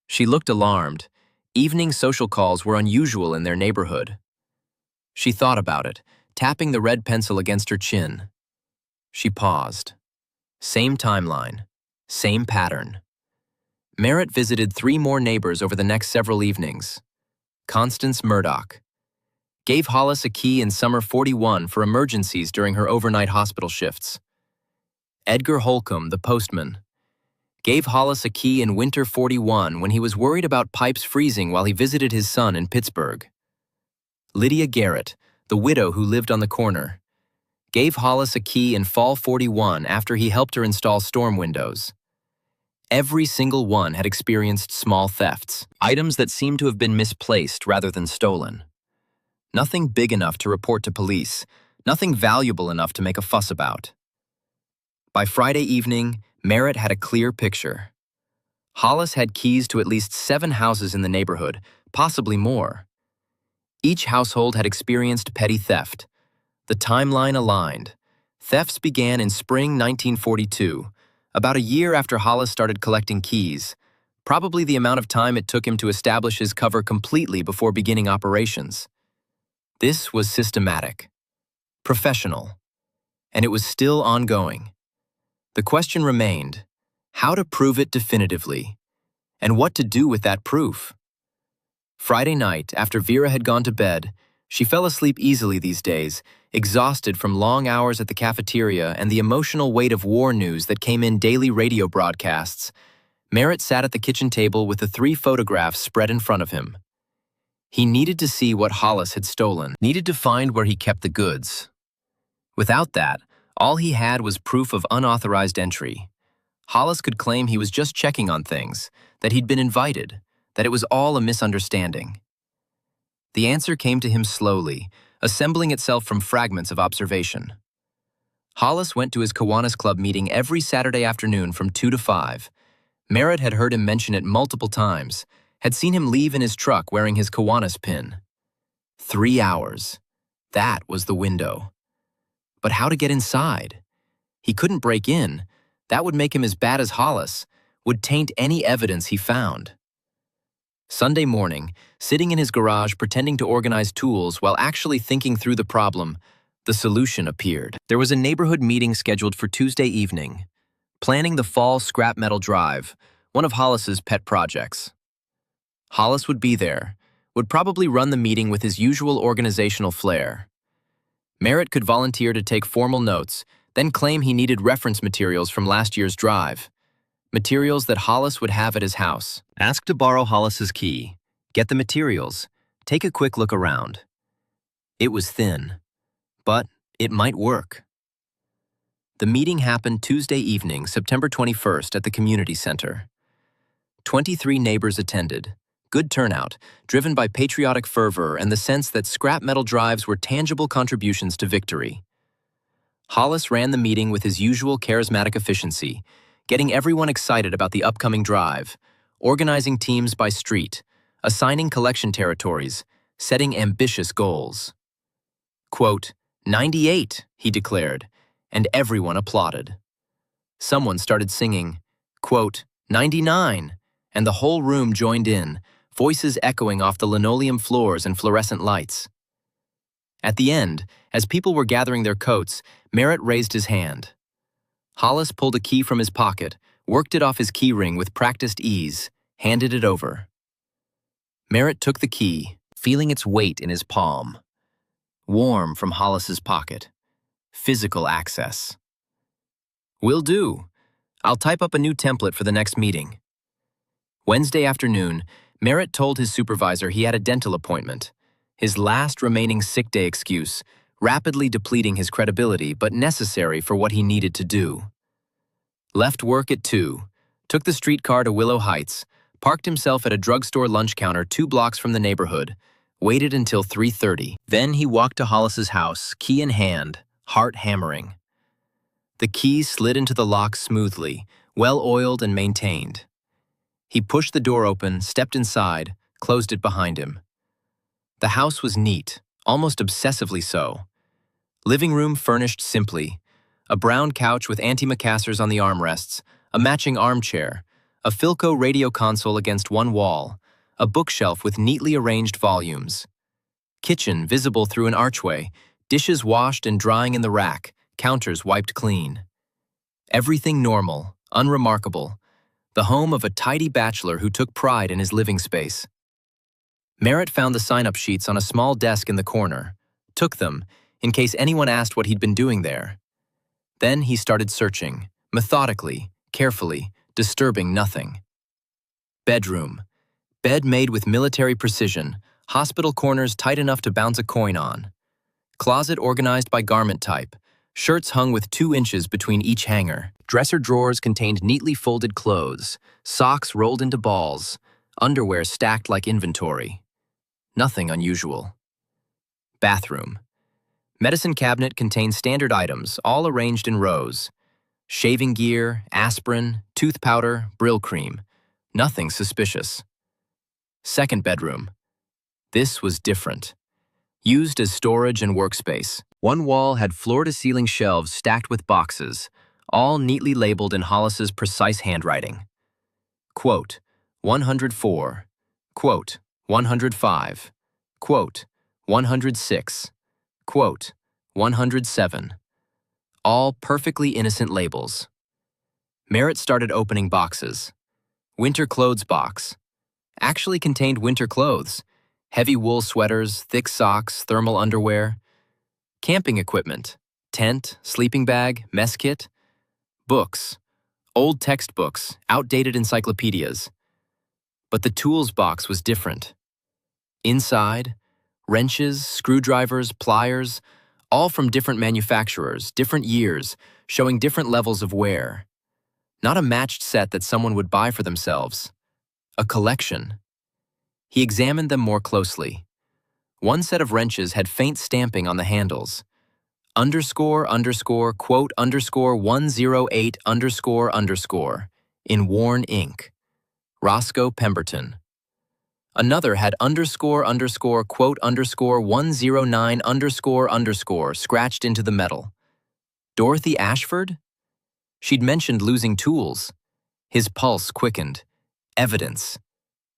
She looked alarmed. Evening social calls were unusual in their neighborhood. She thought about it, tapping the red pencil against her chin. She paused. Same timeline. Same pattern. Merritt visited 3 more neighbors over the next several evenings. Constance Murdoch. Gave Hollis a key in summer 41 for emergencies during her overnight hospital shifts. Edgar Holcomb, the postman. Gave Hollis a key in winter 41 when he was worried about pipes freezing while he visited his son in Pittsburgh. Lydia Garrett, the widow who lived on the corner. Gave Hollis a key in fall 41 after he helped her install storm windows. Every single one had experienced small thefts, items that seemed to have been misplaced rather than stolen. Nothing big enough to report to police, nothing valuable enough to make a fuss about. By Friday evening, Merritt had a clear picture. Hollis had keys to at least 7 houses in the neighborhood, possibly more. Each household had experienced petty theft. The timeline aligned. Thefts began in spring 1942, about a year after Hollis started collecting keys, probably the amount of time it took him to establish his cover completely before beginning operations. This was systematic, professional, and it was still ongoing. The question remained, how to prove it definitively, and what to do with that proof. Friday night, after Vera had gone to bed, she fell asleep easily these days, exhausted from long hours at the cafeteria and the emotional weight of war news that came in daily radio broadcasts. Merritt sat at the kitchen table with the 3 photographs spread in front of him. He needed to see what Hollis had stolen, needed to find where he kept the goods. Without that, all he had was proof of unauthorized entry. Hollis could claim he was just checking on things, that he'd been invited, that it was all a misunderstanding. The answer came to him slowly, assembling itself from fragments of observation. Hollis went to his Kiwanis Club meeting every Saturday afternoon from 2 to 5. Merritt had heard him mention it multiple times, had seen him leave in his truck wearing his Kiwanis pin. 3 hours. That was the window. But how to get inside? He couldn't break in. That would make him as bad as Hollis, would taint any evidence he found. Sunday morning, sitting in his garage pretending to organize tools while actually thinking through the problem, the solution appeared. There was a neighborhood meeting scheduled for Tuesday evening, planning the fall scrap metal drive, one of Hollis's pet projects. Hollis would be there, would probably run the meeting with his usual organizational flair. Merritt could volunteer to take formal notes, then claim he needed reference materials from last year's drive. Materials that Hollis would have at his house. Ask to borrow Hollis's key, get the materials, take a quick look around. It was thin, but it might work. The meeting happened Tuesday evening, September 21st, at the community center. 23 neighbors attended. Good turnout, driven by patriotic fervor and the sense that scrap metal drives were tangible contributions to victory. Hollis ran the meeting with his usual charismatic efficiency, getting everyone excited about the upcoming drive, organizing teams by street, assigning collection territories, setting ambitious goals. Quote, 98, he declared, and everyone applauded. Someone started singing, quote, 99, and the whole room joined in, voices echoing off the linoleum floors and fluorescent lights. At the end, as people were gathering their coats, Merritt raised his hand. Hollis pulled a key from his pocket, worked it off his key ring with practiced ease, handed it over. Merritt took the key, feeling its weight in his palm. Warm from Hollis's pocket. Physical access. "Will do. I'll type up a new template for the next meeting." Wednesday afternoon, Merritt told his supervisor he had a dental appointment, his last remaining sick day excuse, rapidly depleting his credibility but necessary for what he needed to do. Left work at 2, took the streetcar to Willow Heights, parked himself at a drugstore lunch counter 2 blocks from the neighborhood, waited until 3:30. Then he walked to Hollis's house, key in hand, heart hammering. The key slid into the lock smoothly, well-oiled and maintained. He pushed the door open, stepped inside, closed it behind him. The house was neat, almost obsessively so. Living room furnished simply, a brown couch with antimacassars on the armrests, a matching armchair, a Philco radio console against one wall, a bookshelf with neatly arranged volumes. Kitchen visible through an archway, dishes washed and drying in the rack, counters wiped clean. Everything normal, unremarkable, the home of a tidy bachelor who took pride in his living space. Merritt found the sign-up sheets on a small desk in the corner, took them, in case anyone asked what he'd been doing there. Then he started searching, methodically, carefully, disturbing nothing. Bedroom. Bed made with military precision, hospital corners tight enough to bounce a coin on. Closet organized by garment type, shirts hung with 2 inches between each hanger. Dresser drawers contained neatly folded clothes, socks rolled into balls, underwear stacked like inventory. Nothing unusual. Bathroom. Medicine cabinet contains standard items, all arranged in rows. Shaving gear, aspirin, tooth powder, Brill cream. Nothing suspicious. Second bedroom. This was different. Used as storage and workspace. One wall had floor-to-ceiling shelves stacked with boxes, all neatly labeled in Hollis's precise handwriting. Quote, 104. Quote, 105. Quote, 106. Quote, 107. All perfectly innocent labels. Merritt started opening boxes. Winter clothes box. Actually contained winter clothes. Heavy wool sweaters, thick socks, thermal underwear. Camping equipment. Tent, sleeping bag, mess kit. Books. Old textbooks, outdated encyclopedias. But the tools box was different. Inside, wrenches, screwdrivers, pliers, all from different manufacturers, different years, showing different levels of wear. Not a matched set that someone would buy for themselves. A collection. He examined them more closely. One set of wrenches had faint stamping on the handles. Underscore, underscore, quote, underscore, 108, underscore, underscore, in worn ink. Roscoe Pemberton. Another had underscore, underscore, quote, underscore, 109, underscore, underscore, scratched into the metal. Dorothy Ashford? She'd mentioned losing tools. His pulse quickened. Evidence.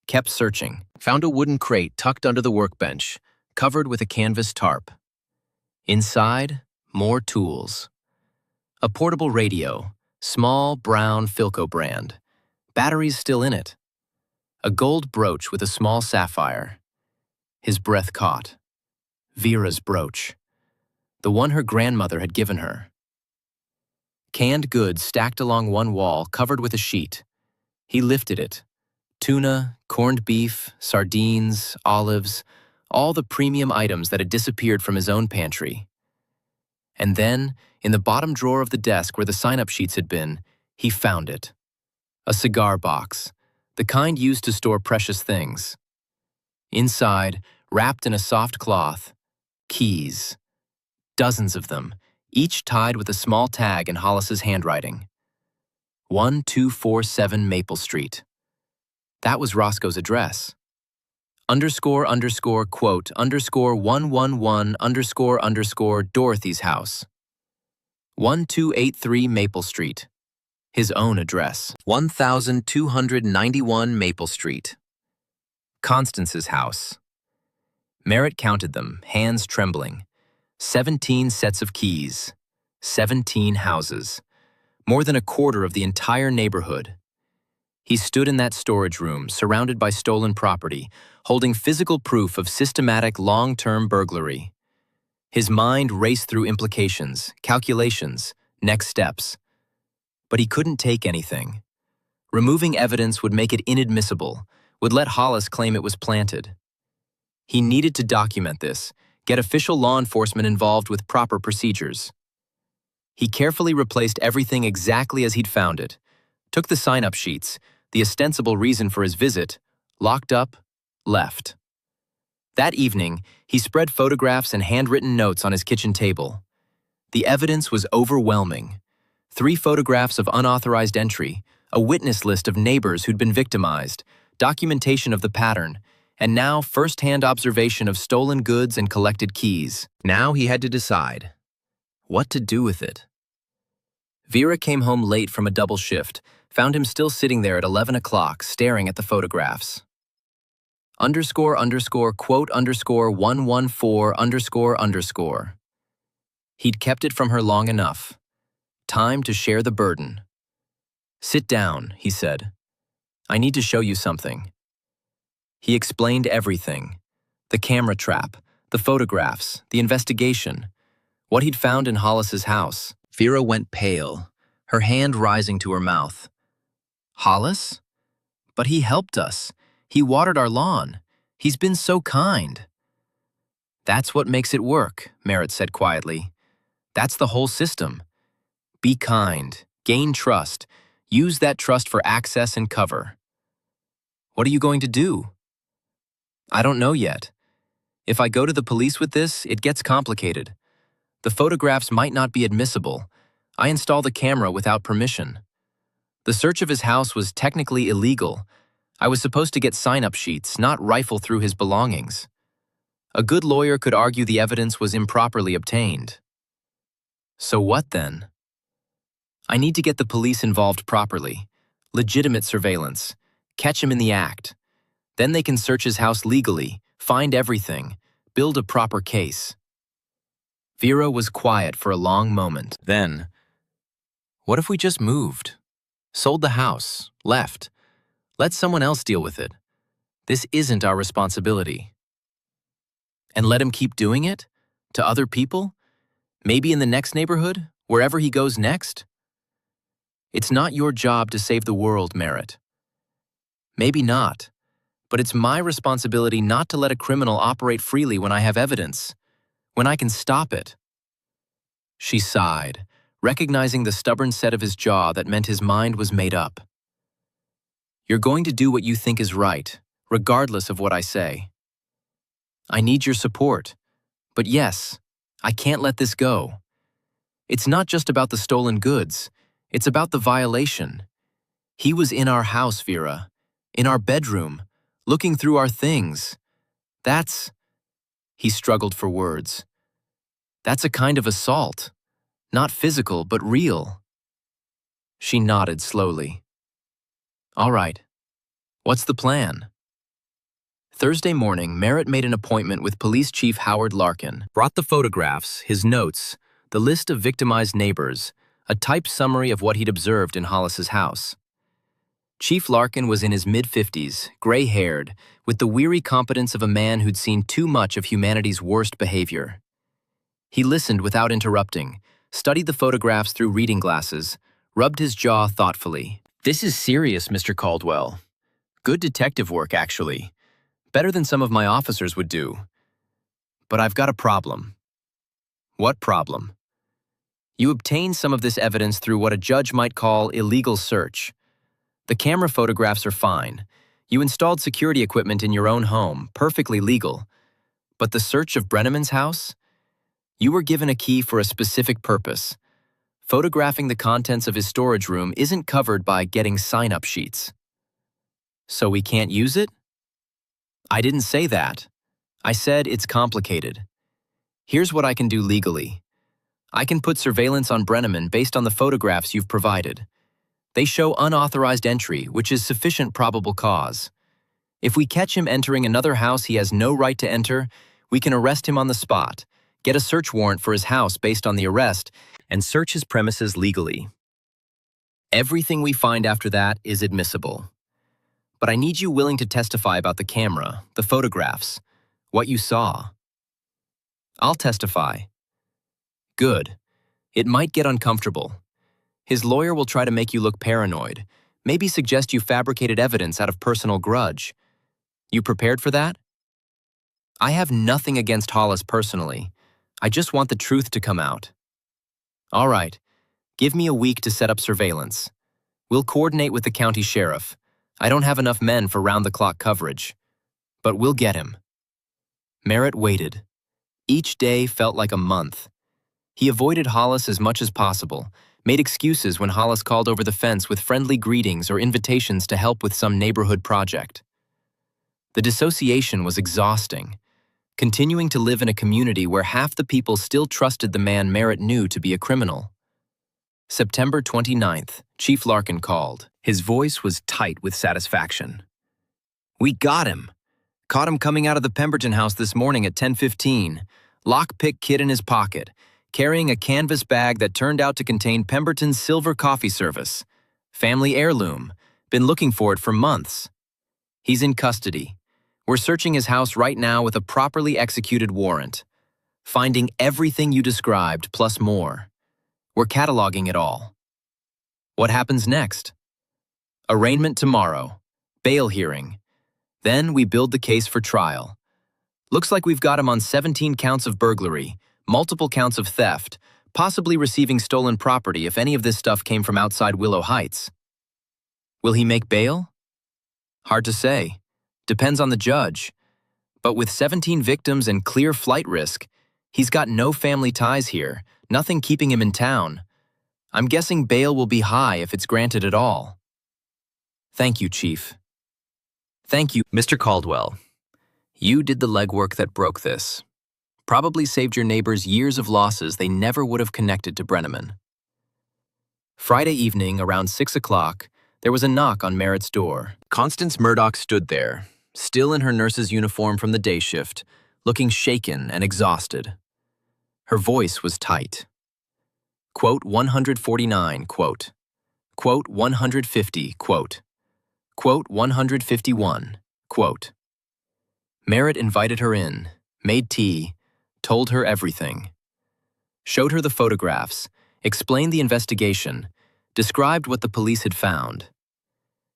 Kept searching. Found a wooden crate tucked under the workbench, covered with a canvas tarp. Inside, more tools. A portable radio, small brown Philco brand. Batteries still in it. A gold brooch with a small sapphire. His breath caught. Vera's brooch. The one her grandmother had given her. Canned goods stacked along one wall, covered with a sheet. He lifted it. Tuna, corned beef, sardines, olives, all the premium items that had disappeared from his own pantry. And then, In the bottom drawer of the desk where the sign-up sheets had been, he found it. A cigar box, the kind used to store precious things. Inside, wrapped in a soft cloth, keys. Dozens of them, each tied with a small tag in Hollis's handwriting. 1247 Maple Street. That was Roscoe's address. Underscore underscore quote underscore 111 underscore underscore Dorothy's house. 1283 Maple Street. His own address. 1291 Maple Street. Constance's house. Merritt counted them, hands trembling. 17 sets of keys. 17 houses. More than a quarter of the entire neighborhood. He stood in that storage room, surrounded by stolen property, holding physical proof of systematic long-term burglary. His mind raced through implications, calculations, next steps. But he couldn't take anything. Removing evidence would make it inadmissible, would let Hollis claim it was planted. He needed to document this, get official law enforcement involved with proper procedures. He carefully replaced everything exactly as he'd found it, took the sign-up sheets, the ostensible reason for his visit, locked up, left. That evening, he spread photographs and handwritten notes on his kitchen table. The evidence was overwhelming. 3 photographs of unauthorized entry, a witness list of neighbors who'd been victimized, documentation of the pattern, and now first-hand observation of stolen goods and collected keys. Now he had to decide what to do with it. Vera came home late from a double shift, found him still sitting there at 11 o'clock, staring at the photographs. Underscore underscore quote underscore 114 underscore underscore. He'd kept it from her long enough. Time to share the burden. Sit down, he said. I need to show you something. He explained everything. The camera trap, the photographs, the investigation, what he'd found in Hollis's house. Vera went pale, her hand rising to her mouth. Hollis? But he helped us. He watered our lawn. He's been so kind. That's what makes it work, Merritt said quietly. That's the whole system. Be kind, gain trust, use that trust for access and cover. What are you going to do? I don't know yet. If I go to the police with this, it gets complicated. The photographs might not be admissible. I installed the camera without permission. The search of his house was technically illegal. I was supposed to get sign-up sheets, not rifle through his belongings. A good lawyer could argue the evidence was improperly obtained. So what then? I need to get the police involved properly. Legitimate surveillance. Catch him in the act. Then they can search his house legally, find everything, build a proper case. Vera was quiet for a long moment. Then, what if we just moved? Sold the house, left. Let someone else deal with it. This isn't our responsibility. And let him keep doing it? To other people? Maybe in the next neighborhood? Wherever he goes next? It's not your job to save the world, Merritt. Maybe not. But it's my responsibility not to let a criminal operate freely when I have evidence, when I can stop it. She sighed, recognizing the stubborn set of his jaw that meant his mind was made up. You're going to do what you think is right, regardless of what I say. I need your support. But yes, I can't let this go. It's not just about the stolen goods. It's about the violation. He was in our house, Vera, in our bedroom, looking through our things. That's... He struggled for words. That's a kind of assault. Not physical, but real. She nodded slowly. All right. What's the plan? Thursday morning, Merritt made an appointment with Police Chief Howard Larkin, brought the photographs, his notes, the list of victimized neighbors, a typed summary of what he'd observed in Hollis's house. Chief Larkin was in his mid-50s, gray-haired, with the weary competence of a man who'd seen too much of humanity's worst behavior. He listened without interrupting, studied the photographs through reading glasses, rubbed his jaw thoughtfully. This is serious, Mr. Caldwell. Good detective work, actually. Better than some of my officers would do. But I've got a problem. What problem? You obtained some of this evidence through what a judge might call illegal search. The camera photographs are fine. You installed security equipment in your own home, perfectly legal. But the search of Brenneman's house? You were given a key for a specific purpose. Photographing the contents of his storage room isn't covered by getting sign-up sheets. So we can't use it? I didn't say that. I said it's complicated. Here's what I can do legally. I can put surveillance on Brenneman based on the photographs you've provided. They show unauthorized entry, which is sufficient probable cause. If we catch him entering another house he has no right to enter, we can arrest him on the spot, get a search warrant for his house based on the arrest, and search his premises legally. Everything we find after that is admissible. But I need you willing to testify about the camera, the photographs, what you saw. I'll testify. Good. It might get uncomfortable. His lawyer will try to make you look paranoid, maybe suggest you fabricated evidence out of personal grudge. You prepared for that? I have nothing against Hollis personally. I just want the truth to come out. All right. Give me a week to set up surveillance. We'll coordinate with the county sheriff. I don't have enough men for round-the-clock coverage. But we'll get him. Merritt waited. Each day felt like a month. He avoided Hollis as much as possible, made excuses when Hollis called over the fence with friendly greetings or invitations to help with some neighborhood project. The dissociation was exhausting, continuing to live in a community where half the people still trusted the man Merritt knew to be a criminal. September 29th, Chief Larkin called. His voice was tight with satisfaction. We got him. Caught him coming out of the Pemberton house this morning at 10:15, lockpick kit in his pocket, carrying a canvas bag that turned out to contain Pemberton's silver coffee service. Family heirloom. Been looking for it for months. He's in custody. We're searching his house right now with a properly executed warrant. Finding everything you described, plus more. We're cataloging it all. What happens next? Arraignment tomorrow. Bail hearing. Then we build the case for trial. Looks like we've got him on 17 counts of burglary, multiple counts of theft, possibly receiving stolen property if any of this stuff came from outside Willow Heights. Will he make bail? Hard to say. Depends on the judge. But with 17 victims and clear flight risk, he's got no family ties here, nothing keeping him in town. I'm guessing bail will be high if it's granted at all. Thank you, Chief. Thank you, Mr. Caldwell. You did the legwork that broke this. Probably saved your neighbors years of losses they never would have connected to Brenneman. Friday evening, around 6 o'clock, there was a knock on Merritt's door. Constance Murdoch stood there, still in her nurse's uniform from the day shift, looking shaken and exhausted. Her voice was tight. Quote 149, quote. Quote 150, quote. Quote 151, quote. Merritt invited her in, made tea, told her everything. Showed her the photographs, explained the investigation, described what the police had found.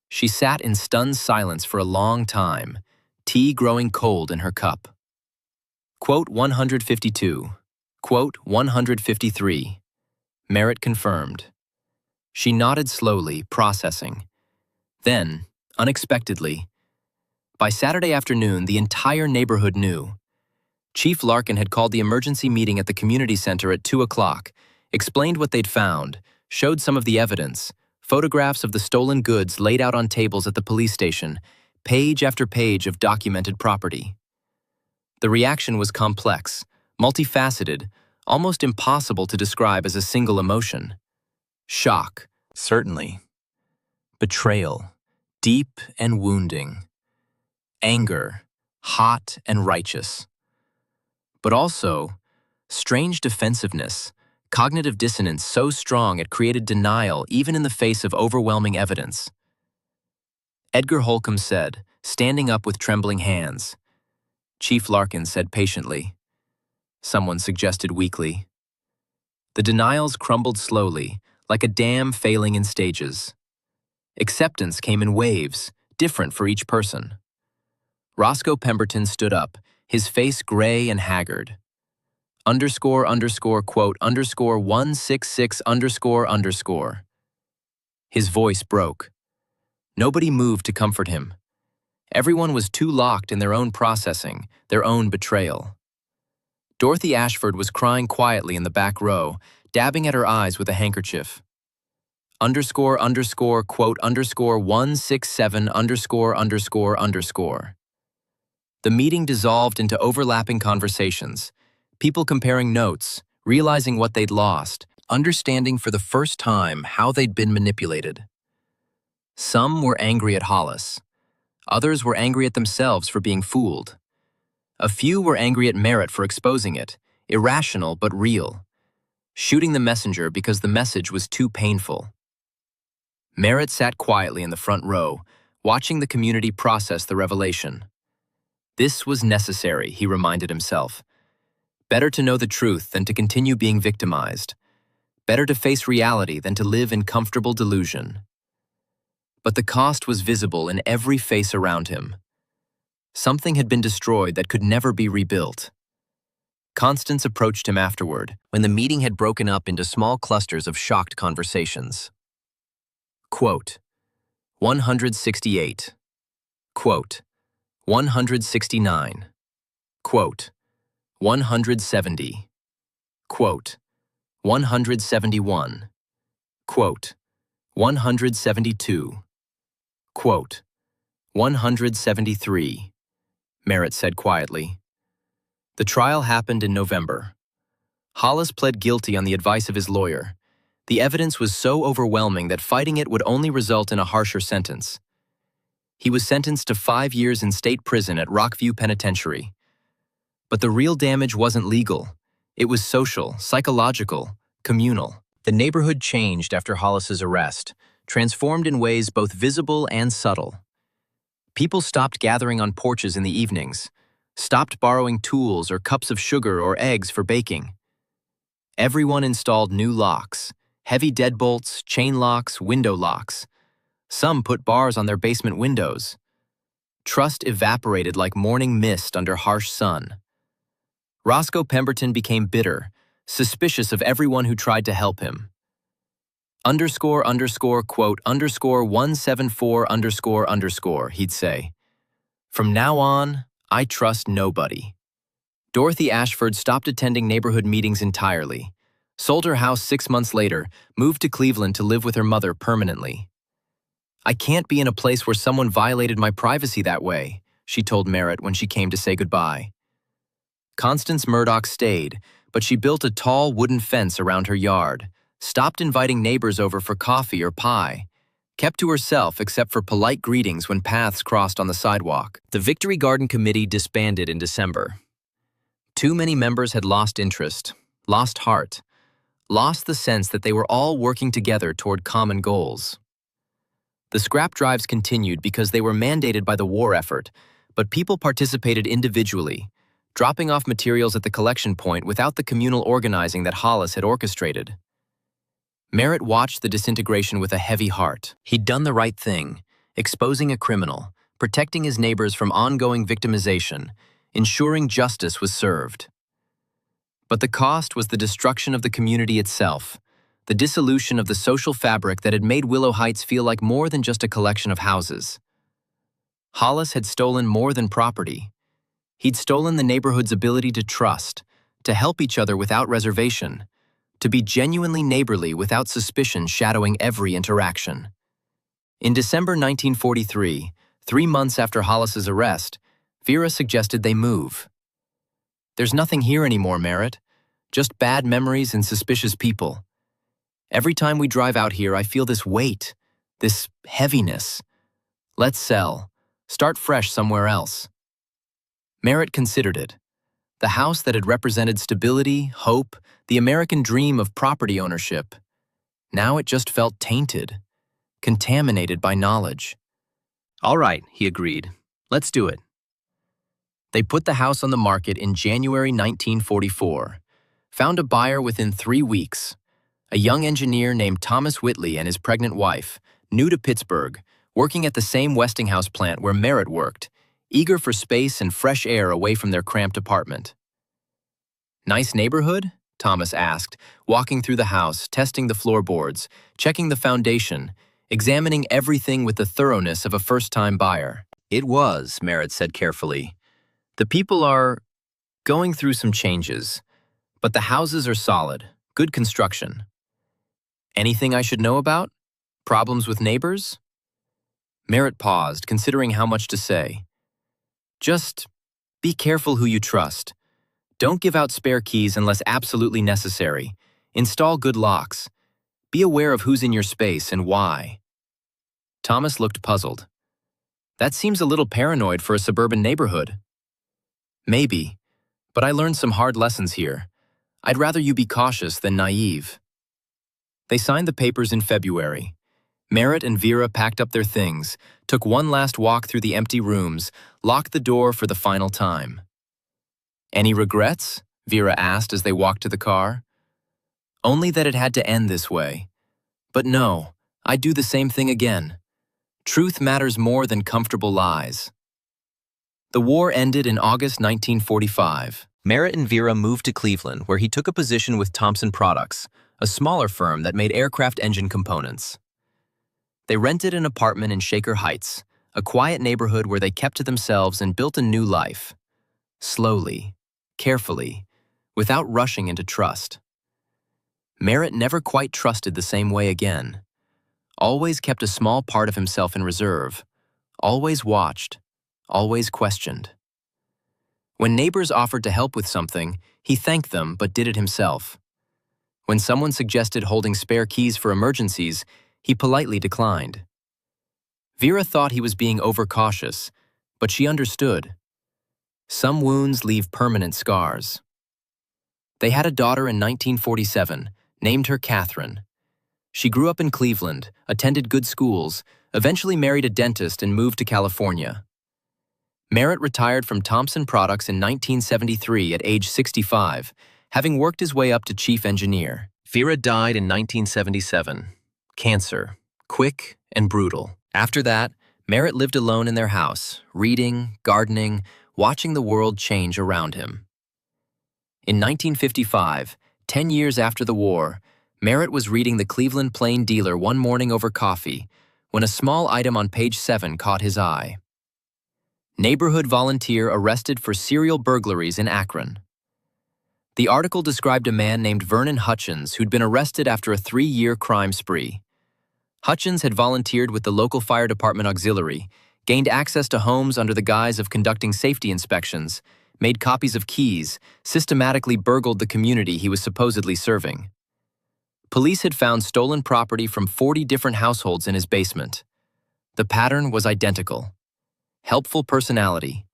She sat in stunned silence for a long time, tea growing cold in her cup. Quote 152, quote 153. Merritt confirmed. She nodded slowly, processing. Then, unexpectedly, by Saturday afternoon, the entire neighborhood knew. Chief Larkin had called the emergency meeting at the community center at 2 o'clock, explained what they'd found, showed some of the evidence, photographs of the stolen goods laid out on tables at the police station, page after page of documented property. The reaction was complex, multifaceted, almost impossible to describe as a single emotion. Shock, certainly. Betrayal, deep and wounding. Anger, hot and righteous. But also, strange defensiveness, cognitive dissonance so strong it created denial even in the face of overwhelming evidence. Edgar Holcomb said, standing up with trembling hands. Chief Larkin said patiently. Someone suggested weakly. The denials crumbled slowly, like a dam failing in stages. Acceptance came in waves, different for each person. Roscoe Pemberton stood up, his face gray and haggard. underscore underscore quote underscore 166 underscore underscore. His voice broke. Nobody moved to comfort him. Everyone was too locked in their own processing, their own betrayal. Dorothy Ashford was crying quietly in the back row, dabbing at her eyes with a handkerchief. Underscore underscore quote underscore 167 underscore underscore underscore. The meeting dissolved into overlapping conversations, people comparing notes, realizing what they'd lost, understanding for the first time how they'd been manipulated. Some were angry at Hollis. Others were angry at themselves for being fooled. A few were angry at Merritt for exposing it, irrational but real, shooting the messenger because the message was too painful. Merritt sat quietly in the front row, watching the community process the revelation. This was necessary, he reminded himself. Better to know the truth than to continue being victimized. Better to face reality than to live in comfortable delusion. But the cost was visible in every face around him. Something had been destroyed that could never be rebuilt. Constance approached him afterward, when the meeting had broken up into small clusters of shocked conversations. Quote, 168. Quote, 169. Quote, 170. Quote, 171. Quote, 172. Quote, 173. Merritt said quietly. The trial happened in November. Hollis pled guilty on the advice of his lawyer. The evidence was so overwhelming that fighting it would only result in a harsher sentence. He was sentenced to 5 years in state prison at Rockview Penitentiary. But the real damage wasn't legal. It was social, psychological, communal. The neighborhood changed after Hollis's arrest, transformed in ways both visible and subtle. People stopped gathering on porches in the evenings, stopped borrowing tools or cups of sugar or eggs for baking. Everyone installed new locks, heavy deadbolts, chain locks, window locks. Some put bars on their basement windows. Trust evaporated like morning mist under harsh sun. Roscoe Pemberton became bitter, suspicious of everyone who tried to help him. Underscore underscore quote underscore 174 underscore underscore, he'd say. From now on, I trust nobody. Dorothy Ashford stopped attending neighborhood meetings entirely, sold her house 6 months later, moved to Cleveland to live with her mother permanently. I can't be in a place where someone violated my privacy that way, she told Merritt when she came to say goodbye. Constance Murdoch stayed, but she built a tall wooden fence around her yard, stopped inviting neighbors over for coffee or pie, kept to herself except for polite greetings when paths crossed on the sidewalk. The Victory Garden Committee disbanded in December. Too many members had lost interest, lost heart, lost the sense that they were all working together toward common goals. The scrap drives continued because they were mandated by the war effort, but people participated individually, dropping off materials at the collection point without the communal organizing that Hollis had orchestrated. Merritt watched the disintegration with a heavy heart. He'd done the right thing, exposing a criminal, protecting his neighbors from ongoing victimization, ensuring justice was served. But the cost was the destruction of the community itself, the dissolution of the social fabric that had made Willow Heights feel like more than just a collection of houses. Hollis had stolen more than property. He'd stolen the neighborhood's ability to trust, to help each other without reservation, to be genuinely neighborly without suspicion shadowing every interaction. In December 1943, 3 months after Hollis's arrest, Vera suggested they move. There's nothing here anymore, Merritt. Just bad memories and suspicious people. Every time we drive out here, I feel this weight, this heaviness. Let's sell. Start fresh somewhere else. Merritt considered it. The house that had represented stability, hope, the American dream of property ownership. Now it just felt tainted, contaminated by knowledge. All right, he agreed. Let's do it. They put the house on the market in January 1944, found a buyer within 3 weeks, a young engineer named Thomas Whitley and his pregnant wife, new to Pittsburgh, working at the same Westinghouse plant where Merritt worked, eager for space and fresh air away from their cramped apartment. Nice neighborhood? Thomas asked, walking through the house, testing the floorboards, checking the foundation, examining everything with the thoroughness of a first-time buyer. It was, Merritt said carefully. The people are going through some changes, but the houses are solid, good construction. Anything I should know about? Problems with neighbors? Merritt paused, considering how much to say. Just be careful who you trust. Don't give out spare keys unless absolutely necessary. Install good locks. Be aware of who's in your space and why. Thomas looked puzzled. That seems a little paranoid for a suburban neighborhood. Maybe, but I learned some hard lessons here. I'd rather you be cautious than naive. They signed the papers in February. Merritt and Vera packed up their things, took one last walk through the empty rooms, locked the door for the final time. Any regrets? Vera asked as they walked to the car. Only that it had to end this way. But no, I'd do the same thing again. Truth matters more than comfortable lies. The war ended in August 1945. Merritt and Vera moved to Cleveland, where he took a position with Thompson Products, a smaller firm that made aircraft engine components. They rented an apartment in Shaker Heights, a quiet neighborhood where they kept to themselves and built a new life. Slowly, carefully, without rushing into trust. Merritt never quite trusted the same way again. Always kept a small part of himself in reserve. Always watched. Always questioned. When neighbors offered to help with something, he thanked them but did it himself. When someone suggested holding spare keys for emergencies, he politely declined. Vera thought he was being overcautious, but she understood. Some wounds leave permanent scars. They had a daughter in 1947, named her Catherine. She grew up in Cleveland, attended good schools, eventually married a dentist and moved to California. Merritt retired from Thompson Products in 1973 at age 65, having worked his way up to chief engineer. Vera died in 1977. Cancer, quick and brutal. After that, Merritt lived alone in their house, reading, gardening, watching the world change around him. In 1955, 10 years after the war, Merritt was reading the Cleveland Plain Dealer one morning over coffee when a small item on page 7 caught his eye. Neighborhood volunteer arrested for serial burglaries in Akron. The article described a man named Vernon Hutchins who'd been arrested after a 3-year crime spree. Hutchins had volunteered with the local fire department auxiliary, gained access to homes under the guise of conducting safety inspections, made copies of keys, systematically burgled the community he was supposedly serving. Police had found stolen property from 40 different households in his basement. The pattern was identical. Helpful personality,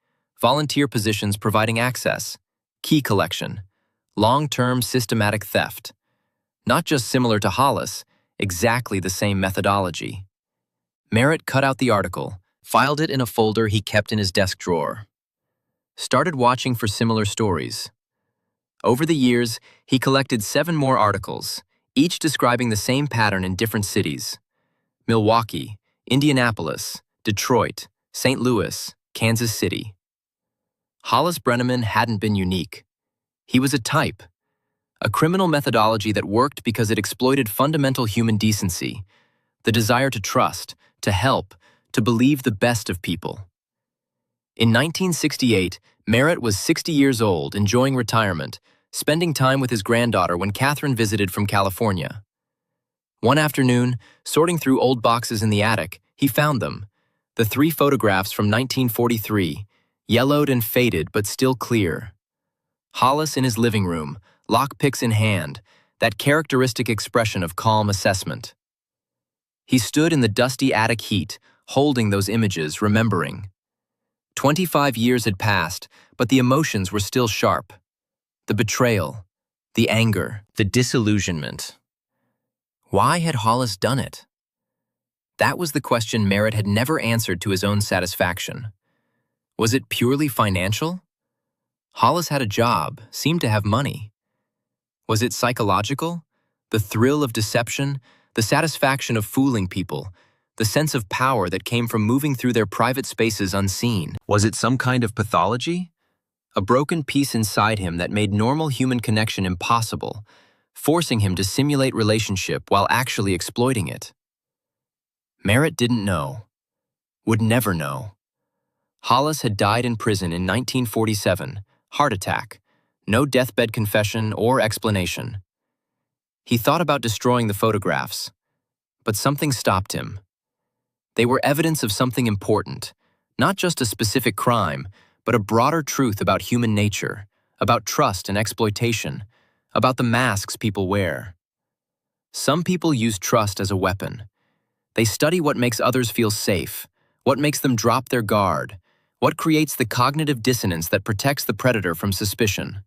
volunteer positions providing access, key collection, long-term systematic theft. Not just similar to Hollis, exactly the same methodology. Merritt cut out the article, filed it in a folder he kept in his desk drawer. Started watching for similar stories. Over the years, he collected 7 more articles, each describing the same pattern in different cities: Milwaukee, Indianapolis, Detroit, St. Louis, Kansas City. Hollis Brenneman hadn't been unique. He was a type, a criminal methodology that worked because it exploited fundamental human decency, the desire to trust, to help, to believe the best of people. In 1968, Merritt was 60 years old, enjoying retirement, spending time with his granddaughter when Catherine visited from California. One afternoon, sorting through old boxes in the attic, he found them, the 3 photographs from 1943, yellowed and faded but still clear. Hollis in his living room, lockpicks in hand, that characteristic expression of calm assessment. He stood in the dusty attic heat, holding those images, remembering. 25 years had passed, but the emotions were still sharp. The betrayal, the anger, the disillusionment. Why had Hollis done it? That was the question Merritt had never answered to his own satisfaction. Was it purely financial? Hollis had a job, seemed to have money. Was it psychological? The thrill of deception, the satisfaction of fooling people, the sense of power that came from moving through their private spaces unseen? Was it some kind of pathology? a broken piece inside him that made normal human connection impossible, forcing him to simulate relationship while actually exploiting it. Merritt didn't know, would never know. Hollis had died in prison in 1947, heart attack, no deathbed confession or explanation. He thought about destroying the photographs, but something stopped him. They were evidence of something important, not just a specific crime, but a broader truth about human nature, about trust and exploitation, about the masks people wear. Some people use trust as a weapon. They study what makes others feel safe, what makes them drop their guard, what creates the cognitive dissonance that protects the predator from suspicion.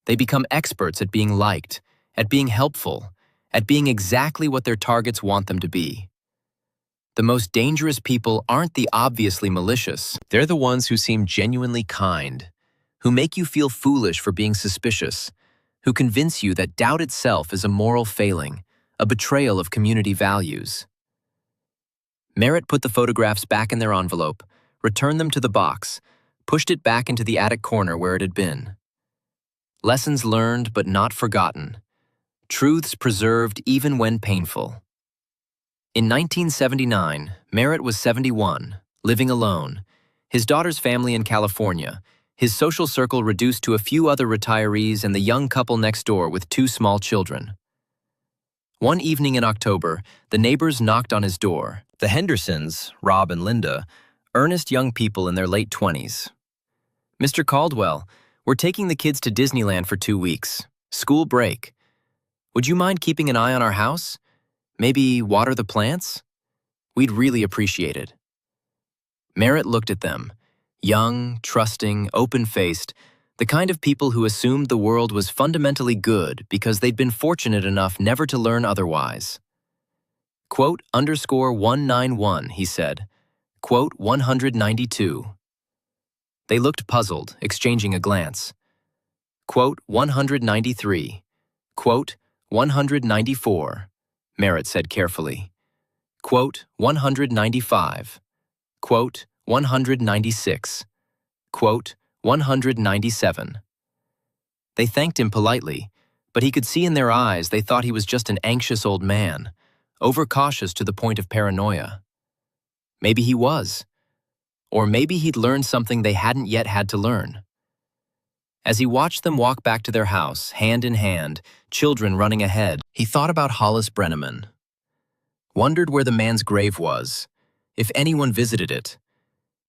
They become experts at being liked, at being helpful, at being exactly what their targets want them to be. The most dangerous people aren't the obviously malicious. They're the ones who seem genuinely kind, who make you feel foolish for being suspicious, who convince you that doubt itself is a moral failing, a betrayal of community values. Merritt put the photographs back in their envelope, returned them to the box, pushed it back into the attic corner where it had been. Lessons learned but not forgotten. Truths preserved even when painful. In 1979, Merritt was 71, living alone, his daughter's family in California, his social circle reduced to a few other retirees and the young couple next door with 2 small children. One evening in October, the neighbors knocked on his door. The Hendersons, Rob and Linda, earnest young people in their late 20s. "Mr. Caldwell, we're taking the kids to Disneyland for 2 weeks. School break. Would you mind keeping an eye on our house? Maybe water the plants? We'd really appreciate it." Merritt looked at them, young, trusting, open-faced, the kind of people who assumed the world was fundamentally good because they'd been fortunate enough never to learn otherwise. Quote _191, he said. Quote 192. They looked puzzled, exchanging a glance. Quote 193. Quote 194, Merritt said carefully. Quote 195. Quote 196. Quote 197. They thanked him politely, but he could see in their eyes they thought he was just an anxious old man, overcautious to the point of paranoia. Maybe he was. Or maybe he'd learned something they hadn't yet had to learn. As he watched them walk back to their house, hand in hand, children running ahead, he thought about Hollis Brenneman. Wondered where the man's grave was, if anyone visited it,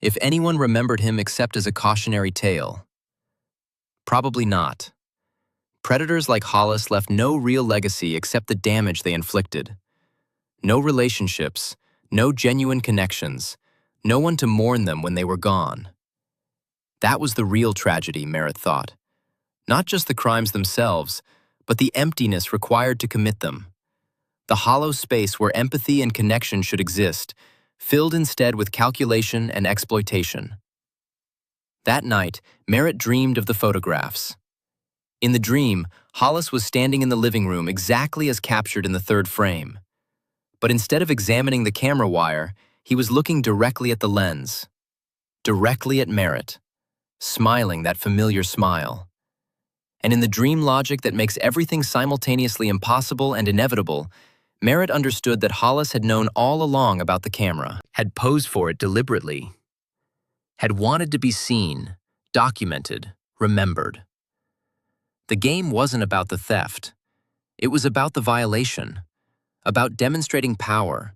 if anyone remembered him except as a cautionary tale. Probably not. Predators like Hollis left no real legacy except the damage they inflicted. No relationships, no genuine connections, no one to mourn them when they were gone. That was the real tragedy, Merritt thought. Not just the crimes themselves, but the emptiness required to commit them. The hollow space where empathy and connection should exist, filled instead with calculation and exploitation. That night, Merritt dreamed of the photographs. In the dream, Hollis was standing in the living room exactly as captured in the third frame. But instead of examining the camera wire, he was looking directly at the lens. Directly at Merritt, smiling that familiar smile. And in the dream logic that makes everything simultaneously impossible and inevitable, Merritt understood that Hollis had known all along about the camera, had posed for it deliberately, had wanted to be seen, documented, remembered. The game wasn't about the theft. It was about the violation, about demonstrating power,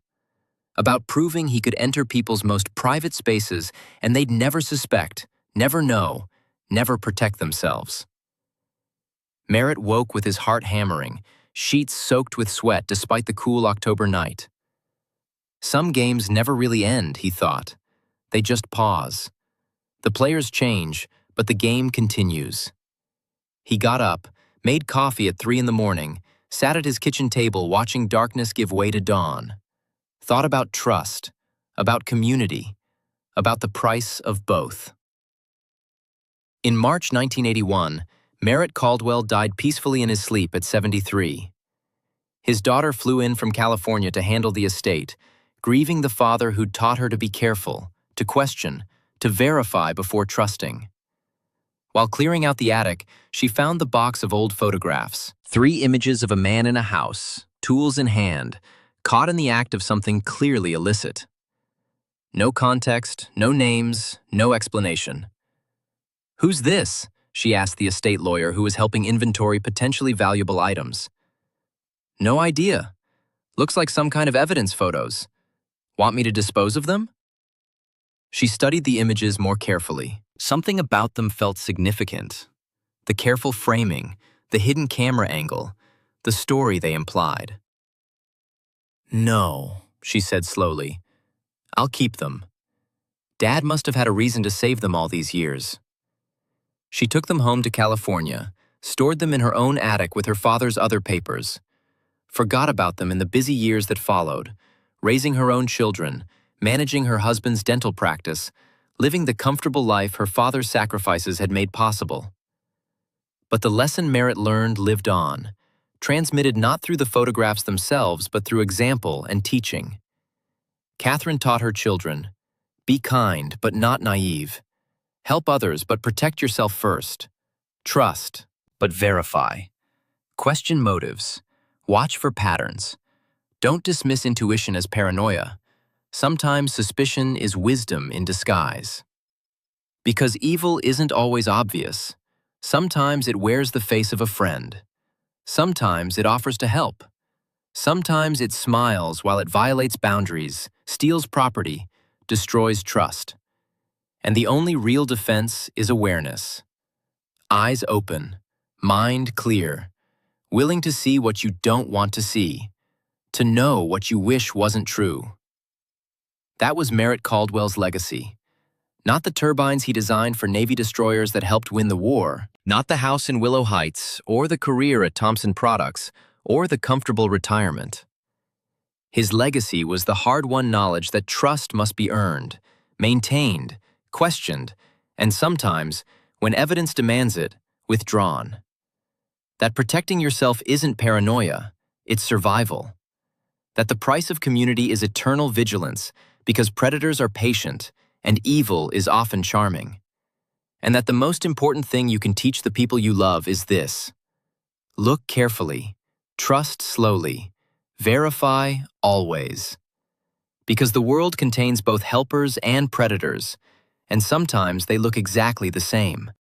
about proving he could enter people's most private spaces and they'd never suspect, never know, never protect themselves. Merritt woke with his heart hammering, sheets soaked with sweat despite the cool October night. Some games never really end, he thought. They just pause. The players change, but the game continues. He got up, made coffee at 3 a.m, sat at his kitchen table watching darkness give way to dawn. Thought about trust, about community, about the price of both. In March 1981, Merritt Caldwell died peacefully in his sleep at 73. His daughter flew in from California to handle the estate, grieving the father who'd taught her to be careful, to question, to verify before trusting. While clearing out the attic, she found the box of old photographs. 3 images of a man in a house, tools in hand, caught in the act of something clearly illicit. No context, no names, no explanation. "Who's this?" she asked the estate lawyer who was helping inventory potentially valuable items. "No idea. Looks like some kind of evidence photos. Want me to dispose of them?" She studied the images more carefully. Something about them felt significant. The careful framing, the hidden camera angle, the story they implied. "No," she said slowly. "I'll keep them. Dad must have had a reason to save them all these years." She took them home to California, stored them in her own attic with her father's other papers, forgot about them in the busy years that followed, raising her own children, managing her husband's dental practice, living the comfortable life her father's sacrifices had made possible. But the lesson Merritt learned lived on, transmitted not through the photographs themselves but through example and teaching. Catherine taught her children, "Be kind but not naive. Help others but protect yourself first. Trust but verify. Question motives. Watch for patterns. Don't dismiss intuition as paranoia. Sometimes suspicion is wisdom in disguise." Because evil isn't always obvious. Sometimes it wears the face of a friend. Sometimes it offers to help. Sometimes it smiles while it violates boundaries, steals property, destroys trust. And the only real defense is awareness. Eyes open, mind clear, willing to see what you don't want to see, to know what you wish wasn't true. That was Merritt Caldwell's legacy. Not the turbines he designed for Navy destroyers that helped win the war, not the house in Willow Heights, or the career at Thompson Products, or the comfortable retirement. His legacy was the hard-won knowledge that trust must be earned, maintained, questioned, and sometimes, when evidence demands it, withdrawn. That protecting yourself isn't paranoia, it's survival. That the price of community is eternal vigilance because predators are patient and evil is often charming. And that the most important thing you can teach the people you love is this: look carefully, trust slowly, verify always. Because the world contains both helpers and predators, and sometimes they look exactly the same.